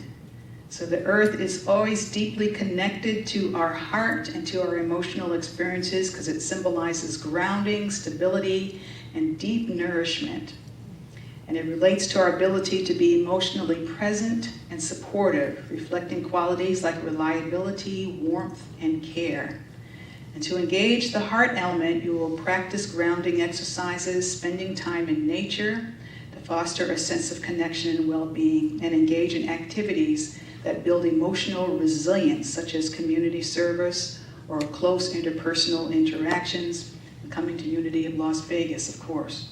So the earth is always deeply connected to our heart and to our emotional experiences, because it symbolizes grounding, stability, and deep nourishment. And it relates to our ability to be emotionally present and supportive, reflecting qualities like reliability, warmth, and care. And to engage the heart element, you will practice grounding exercises, spending time in nature to foster a sense of connection and well-being, and engage in activities that build emotional resilience, such as community service or close interpersonal interactions, and coming to Unity of Las Vegas, of course.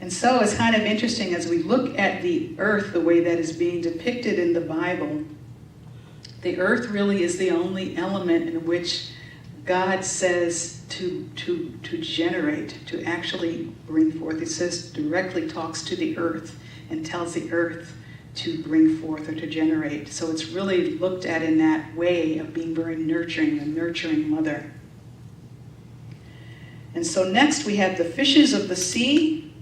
And so it's kind of interesting as we look at the earth the way that is being depicted in the Bible. The earth really is the only element in which God says to generate, to actually bring forth. It says, directly talks to the earth and tells the earth to bring forth or to generate. So it's really looked at in that way of being very nurturing, a nurturing mother. And so next we have the fishes of the sea,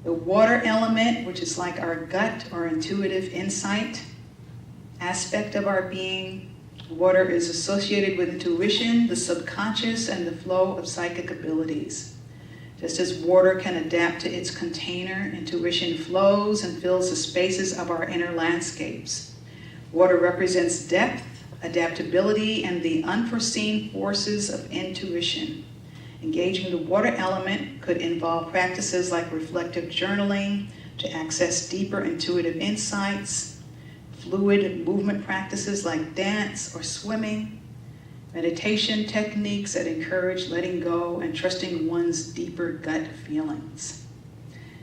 the water element, which is like our gut or intuitive insight aspect of our being. Water is associated with intuition, the subconscious, and the flow of psychic abilities. Just as water can adapt to its container, intuition flows and fills the spaces of our inner landscapes. Water represents depth, adaptability, and the unforeseen forces of intuition. Engaging the water element could involve practices like reflective journaling to access deeper intuitive insights, fluid movement practices like dance or swimming, meditation techniques that encourage letting go and trusting one's deeper gut feelings.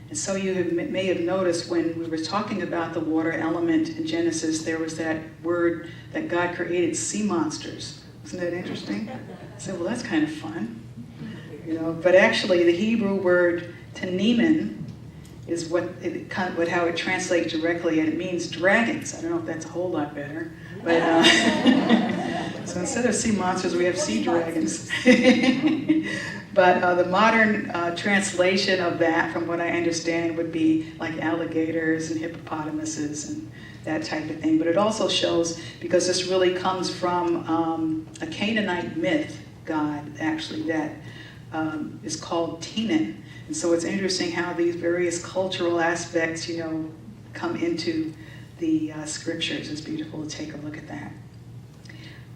And so you may have noticed when we were talking about the water element in Genesis, there was that word that God created sea monsters. Isn't that interesting? I said, well, that's kind of fun. But actually the Hebrew word tanemen is how it translates directly, and it means dragons. I don't know if that's a whole lot better, but so instead of sea monsters, we have sea dragons. But the modern translation of that, from what I understand, would be like alligators and hippopotamuses and that type of thing. But it also shows, because this really comes from a Canaanite myth god, actually, that is called Tinan. And so it's interesting how these various cultural aspects, come into the scriptures. It's beautiful to take a look at that.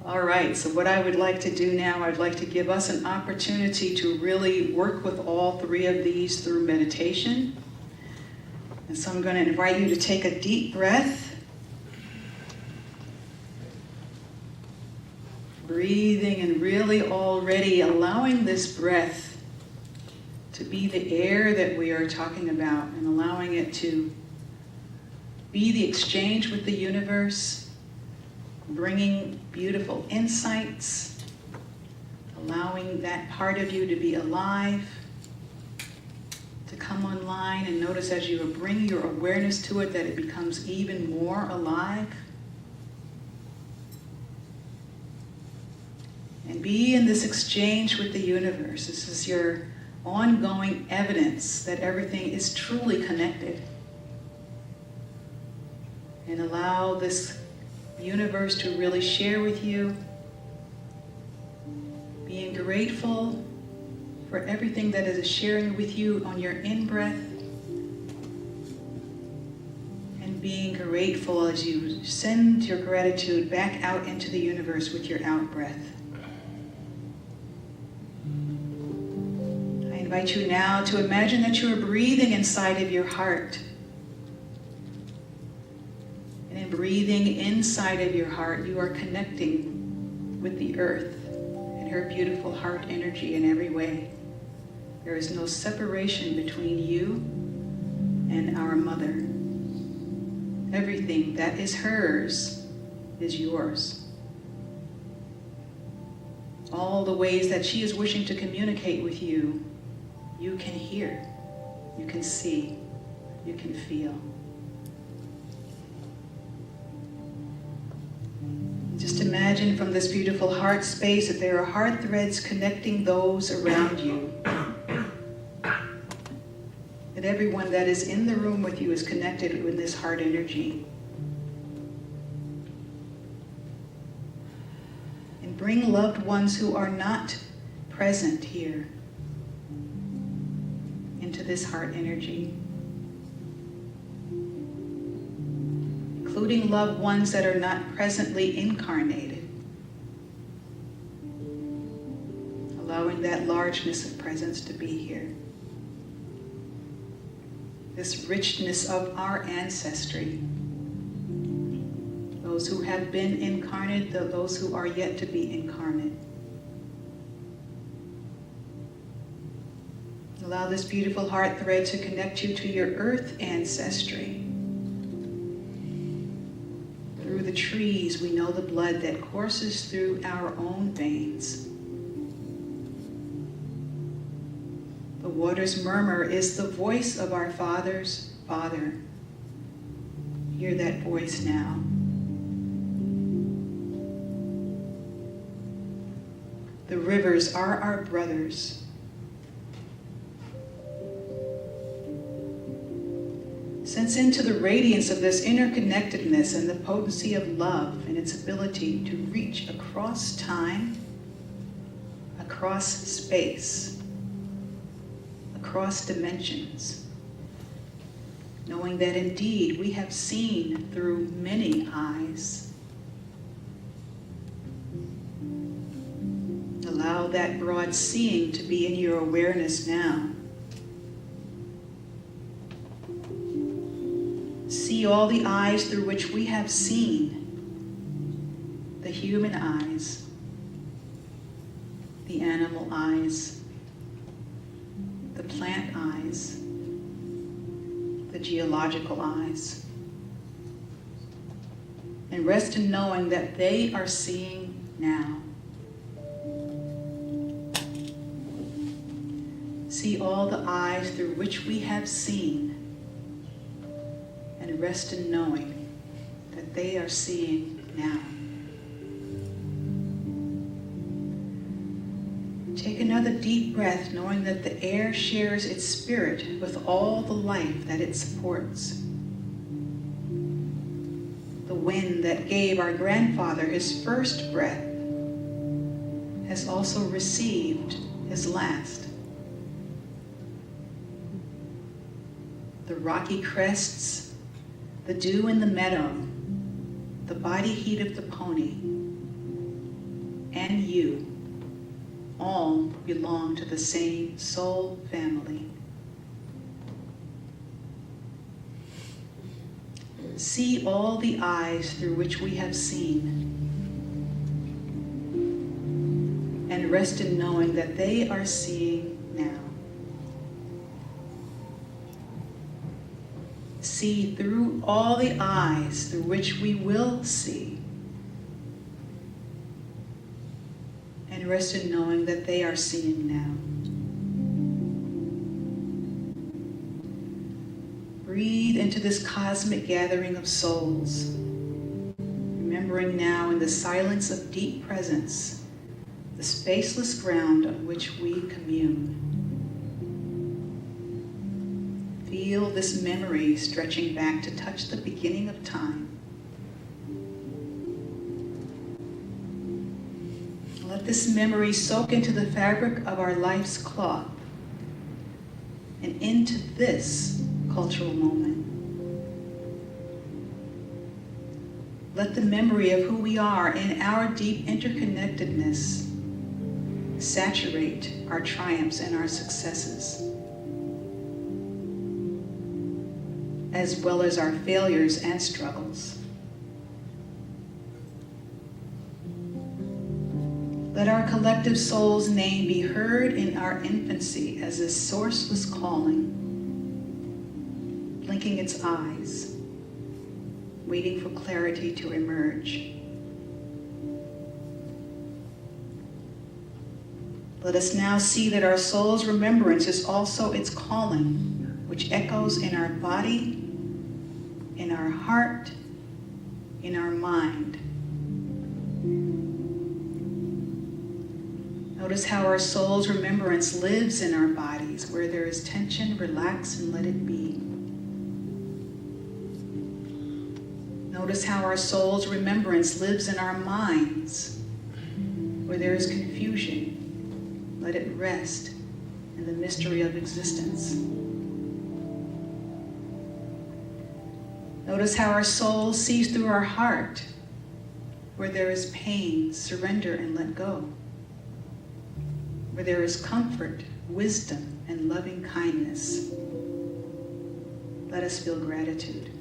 All right, so what I would like to do now, I'd like to give us an opportunity to really work with all three of these through meditation. And so I'm going to invite you to take a deep breath. Breathing and really already allowing this breath to be the air that we are talking about and allowing it to be the exchange with the universe, bringing beautiful insights, allowing that part of you to be alive, to come online, and notice as you bring your awareness to it that it becomes even more alive. And be in this exchange with the universe. This is your ongoing evidence that everything is truly connected. And allow this universe to really share with you, being grateful for everything that is sharing with you on your in-breath, and being grateful as you send your gratitude back out into the universe with your out-breath. I invite you now to imagine that you are breathing inside of your heart. And in breathing inside of your heart, you are connecting with the earth and her beautiful heart energy in every way. There is no separation between you and our mother. Everything that is hers is yours. All the ways that she is wishing to communicate with you, you can hear, you can see, you can feel. Just imagine from this beautiful heart space that there are heart threads connecting those around you. That everyone that is in the room with you is connected with this heart energy. And bring loved ones who are not present here into this heart energy. Including loved ones that are not presently incarnated. Allowing that largeness of presence to be here. This richness of our ancestry. Those who have been incarnate, those who are yet to be incarnate. Allow this beautiful heart thread to connect you to your earth ancestry. Through the trees, we know the blood that courses through our own veins. The water's murmur is the voice of our Father's Father. Hear that voice now. The rivers are our brothers. Sense into the radiance of this interconnectedness and the potency of love and its ability to reach across time, across space, across dimensions, knowing that indeed we have seen through many eyes. Allow that broad seeing to be in your awareness now. See all the eyes through which we have seen, the human eyes, the animal eyes, the plant eyes, the geological eyes. And rest in knowing that they are seeing now. See all the eyes through which we have seen, and rest in knowing that they are seeing now. Take another deep breath, knowing that the air shares its spirit with all the life that it supports. The wind that gave our grandfather his first breath has also received his last. The rocky crests, the dew in the meadow, the body heat of the pony, and you all belong to the same soul family. See all the eyes through which we have seen, and rest in knowing that they are seeing now. see through all the eyes through which we will see, and rest in knowing that they are seeing now. Breathe into this cosmic gathering of souls, remembering now in the silence of deep presence, the spaceless ground on which we commune. Feel this memory stretching back to touch the beginning of time. Let this memory soak into the fabric of our life's cloth and into this cultural moment. Let the memory of who we are in our deep interconnectedness saturate our triumphs and our successes, as well as our failures and struggles. Let our collective soul's name be heard in our infancy as a sourceless calling, blinking its eyes, waiting for clarity to emerge. Let us now see that our soul's remembrance is also its calling, which echoes in our body, in our heart, in our mind. Notice how our soul's remembrance lives in our bodies. Where there is tension, relax and let it be. Notice how our soul's remembrance lives in our minds. Where there is confusion, let it rest in the mystery of existence. Notice how our soul sees through our heart. Where there is pain, surrender and let go. Where there is comfort, wisdom, and loving kindness, let us feel gratitude.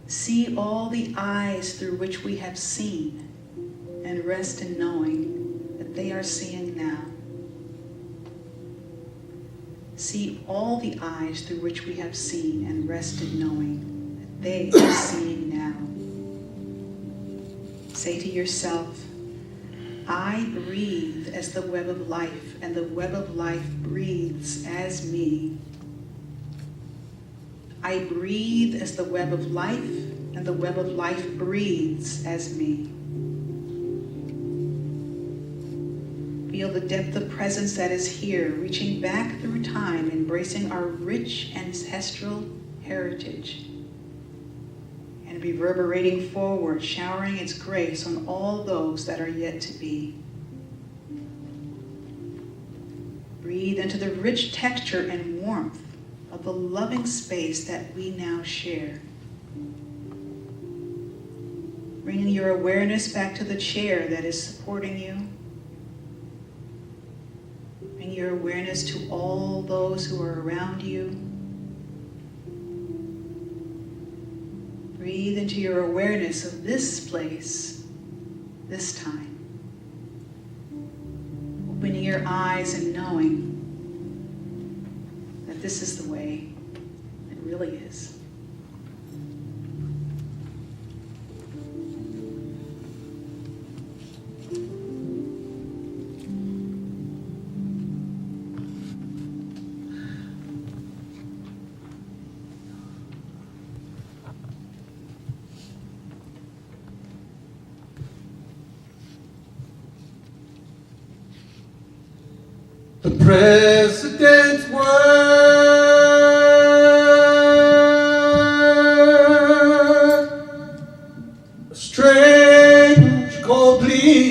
See all the eyes through which we have seen, and rest in knowing that they are seeing now. See all the eyes through which we have seen, and rest in knowing that they are seeing now. Say to yourself, I breathe as the web of life, and the web of life breathes as me. I breathe as the web of life, and the web of life breathes as me. Feel the depth of presence that is here, reaching back through time, embracing our rich ancestral heritage, and reverberating forward, showering its grace on all those that are yet to be. Breathe into the rich texture and warmth of the loving space that we now share. Bringing your awareness back to the chair that is supporting you. Bring your awareness to all those who are around you. Breathe into your awareness of this place, this time. Opening your eyes and knowing that this is the way it really is.
The president's word, a strange cold plea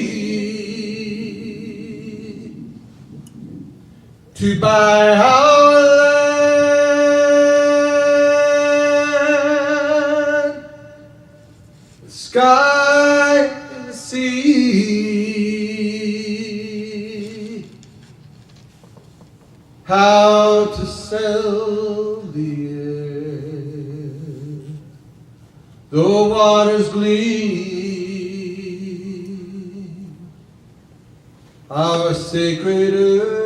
to buy our land, the sky and the sea. How to sell the air, the waters gleam, our sacred earth.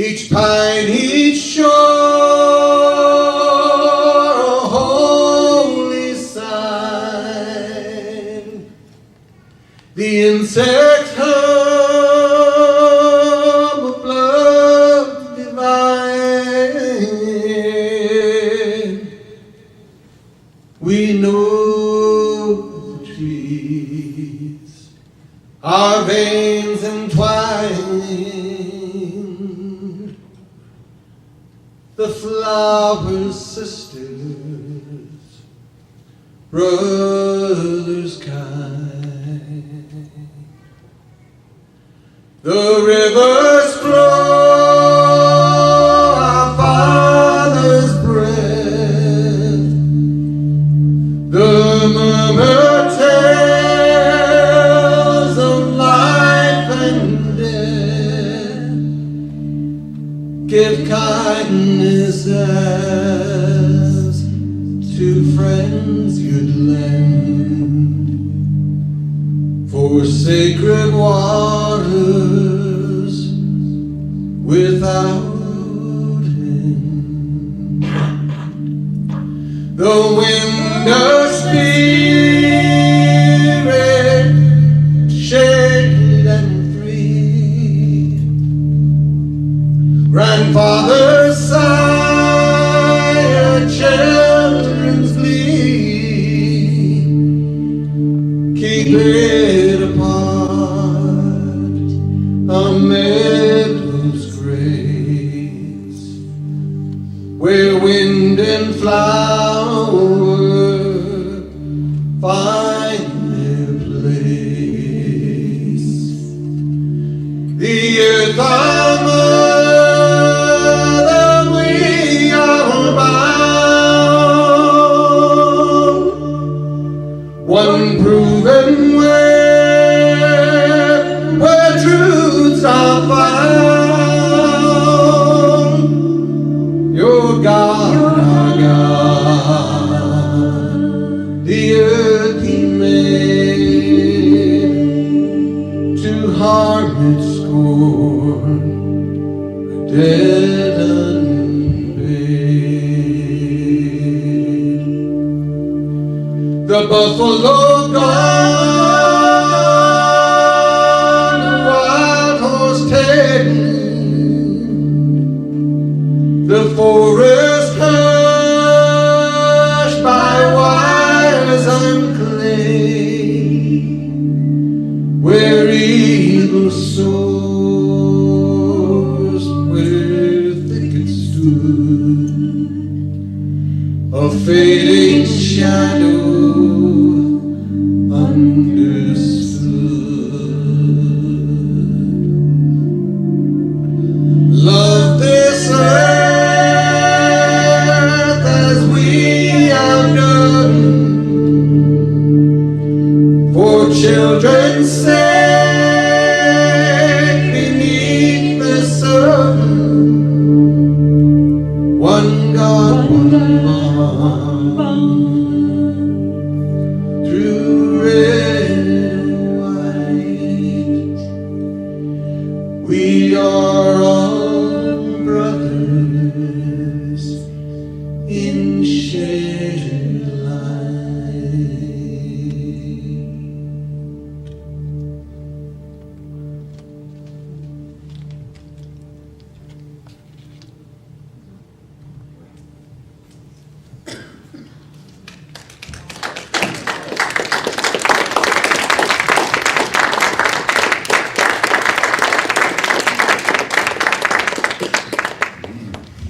each pine, each shore, a holy sign. The insect hum of blood divine. We know the trees, our veins entwined. The flowers, sisters, brothers kind. The rivers flow, our Father's breath. The murmur tells of life and death. Give kindness as to friends you'd lend, for sacred waters without end. The wind of spirit, shade and free. Grandfather's sigh, children's glee. Keep it apart, a meadow's grace, where wind and flower find their place. The earth, our mother, we are bound. One proven way where truths are found. Your God, our God, the earth He made to harm its scorn, dead unpaid. The buffalo gone, the wild horse tamed, the forest hushed by wires unclaimed, where evil soars, where thickets stood, a fading shadow understood. Love this earth as we have done, for children's sake beneath the sun. One God, one bond, through red and white. We are all brothers in shared life.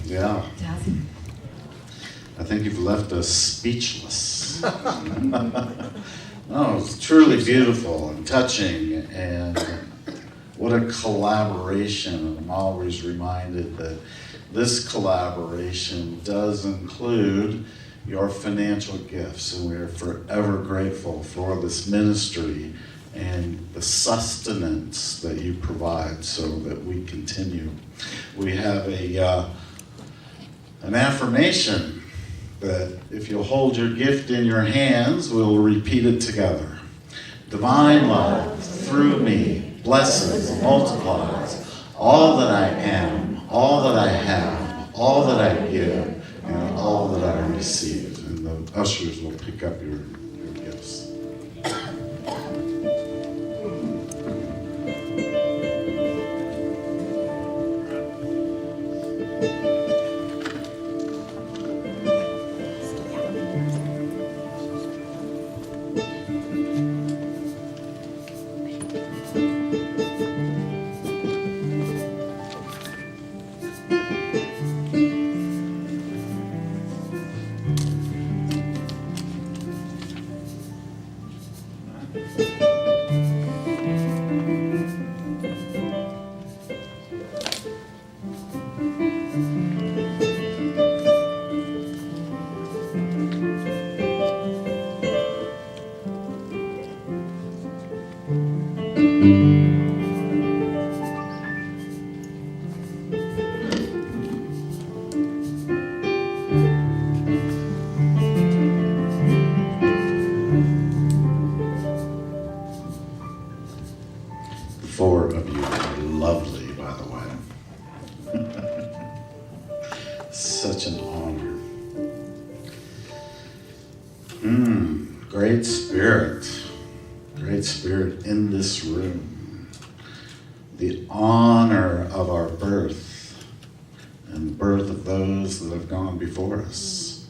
Yeah. I think you've left us speechless. No, it's truly beautiful and touching, and what a collaboration. I'm always reminded that this collaboration does include your financial gifts, and we are forever grateful for this ministry and the sustenance that you provide so that we continue. We have an affirmation that if you'll hold your gift in your hands, we'll repeat it together. Divine love through me blesses, multiplies all that I am, all that I have, all that I give, and all that I receive. And the ushers will pick up your gifts. The four of you are lovely, by the way. Such an honor. Great spirit in this room. The honor of our birth and the birth of those that have gone before us.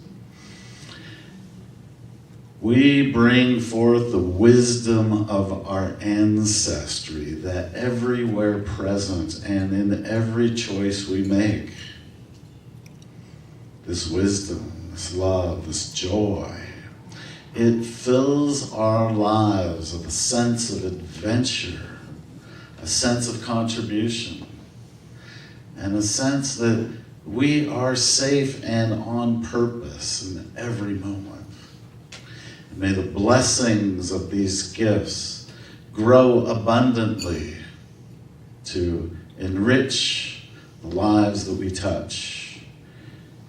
We bring forth the wisdom of our ancestry that everywhere present and in every choice we make. This wisdom, this love, this joy, it fills our lives with a sense of adventure, a sense of contribution, and a sense that we are safe and on purpose in every moment. And may the blessings of these gifts grow abundantly to enrich the lives that we touch.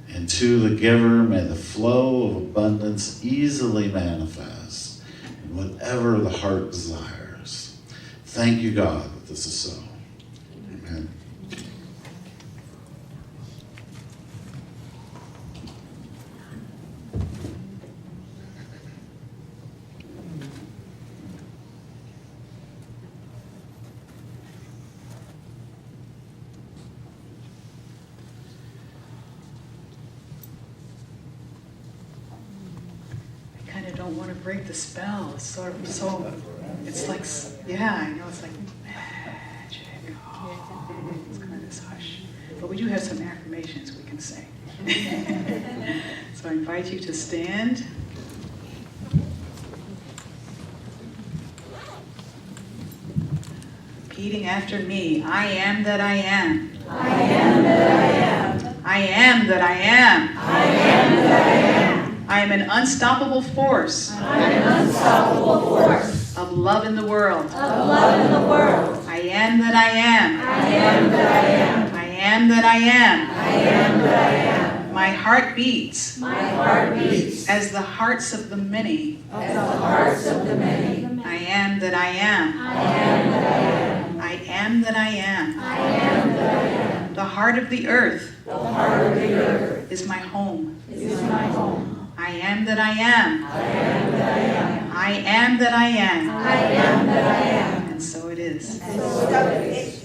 And to the giver, may the flow of abundance easily manifest in whatever the heart desires. Thank you, God, that this is so. Amen.
Don't want to break the spell. It's sort of so, it's like, yeah, I know, it's like magic. Oh, it's kind of this hush. But we do have some affirmations we can say. So I invite you to stand. Repeating after me. I am that I am.
I am that I am.
I am that I am.
I am that I am.
I am an unstoppable force.
I am an unstoppable force
of love in the world.
of love in the world.
I am that I am.
I am that I am.
I am that I am.
I am that I am.
My heart beats
My heart beats
as the hearts of the many.
as the hearts of the many.
I am that I am.
I am that I am.
I am that I am.
I am that I am.
The heart of the earth
The heart of the earth
is my home.
is my home.
I am that I am.
I am that I am.
I am that I am.
I am that I am.
And so it is.
And so it is.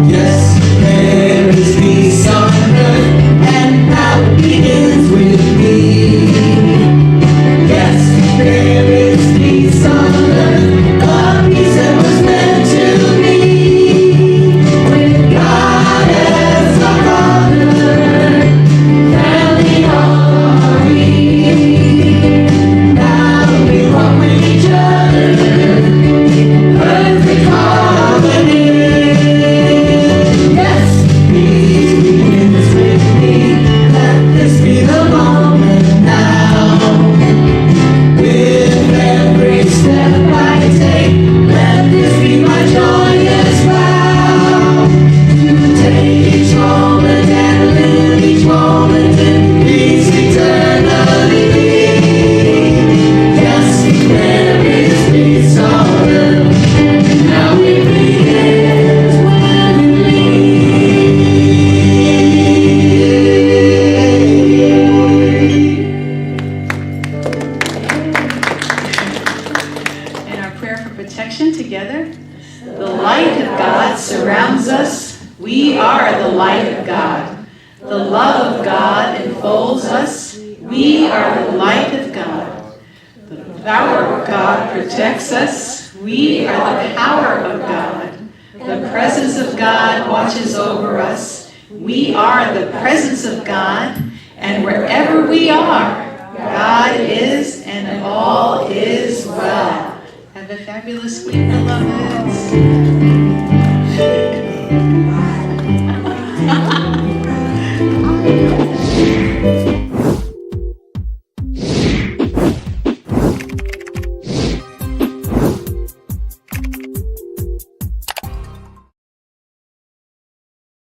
Yes, there is peace on earth, and now it begins with me. Yes, there is peace on earth, a peace that was meant to be. With God as our Father, family are we.
light of God. The love of God enfolds us. We are the light of God. The power of God protects us. We are the power of God. The presence of God watches over us. We are the presence of God. And wherever we are, God is, and all is well. Have a fabulous week, beloveds.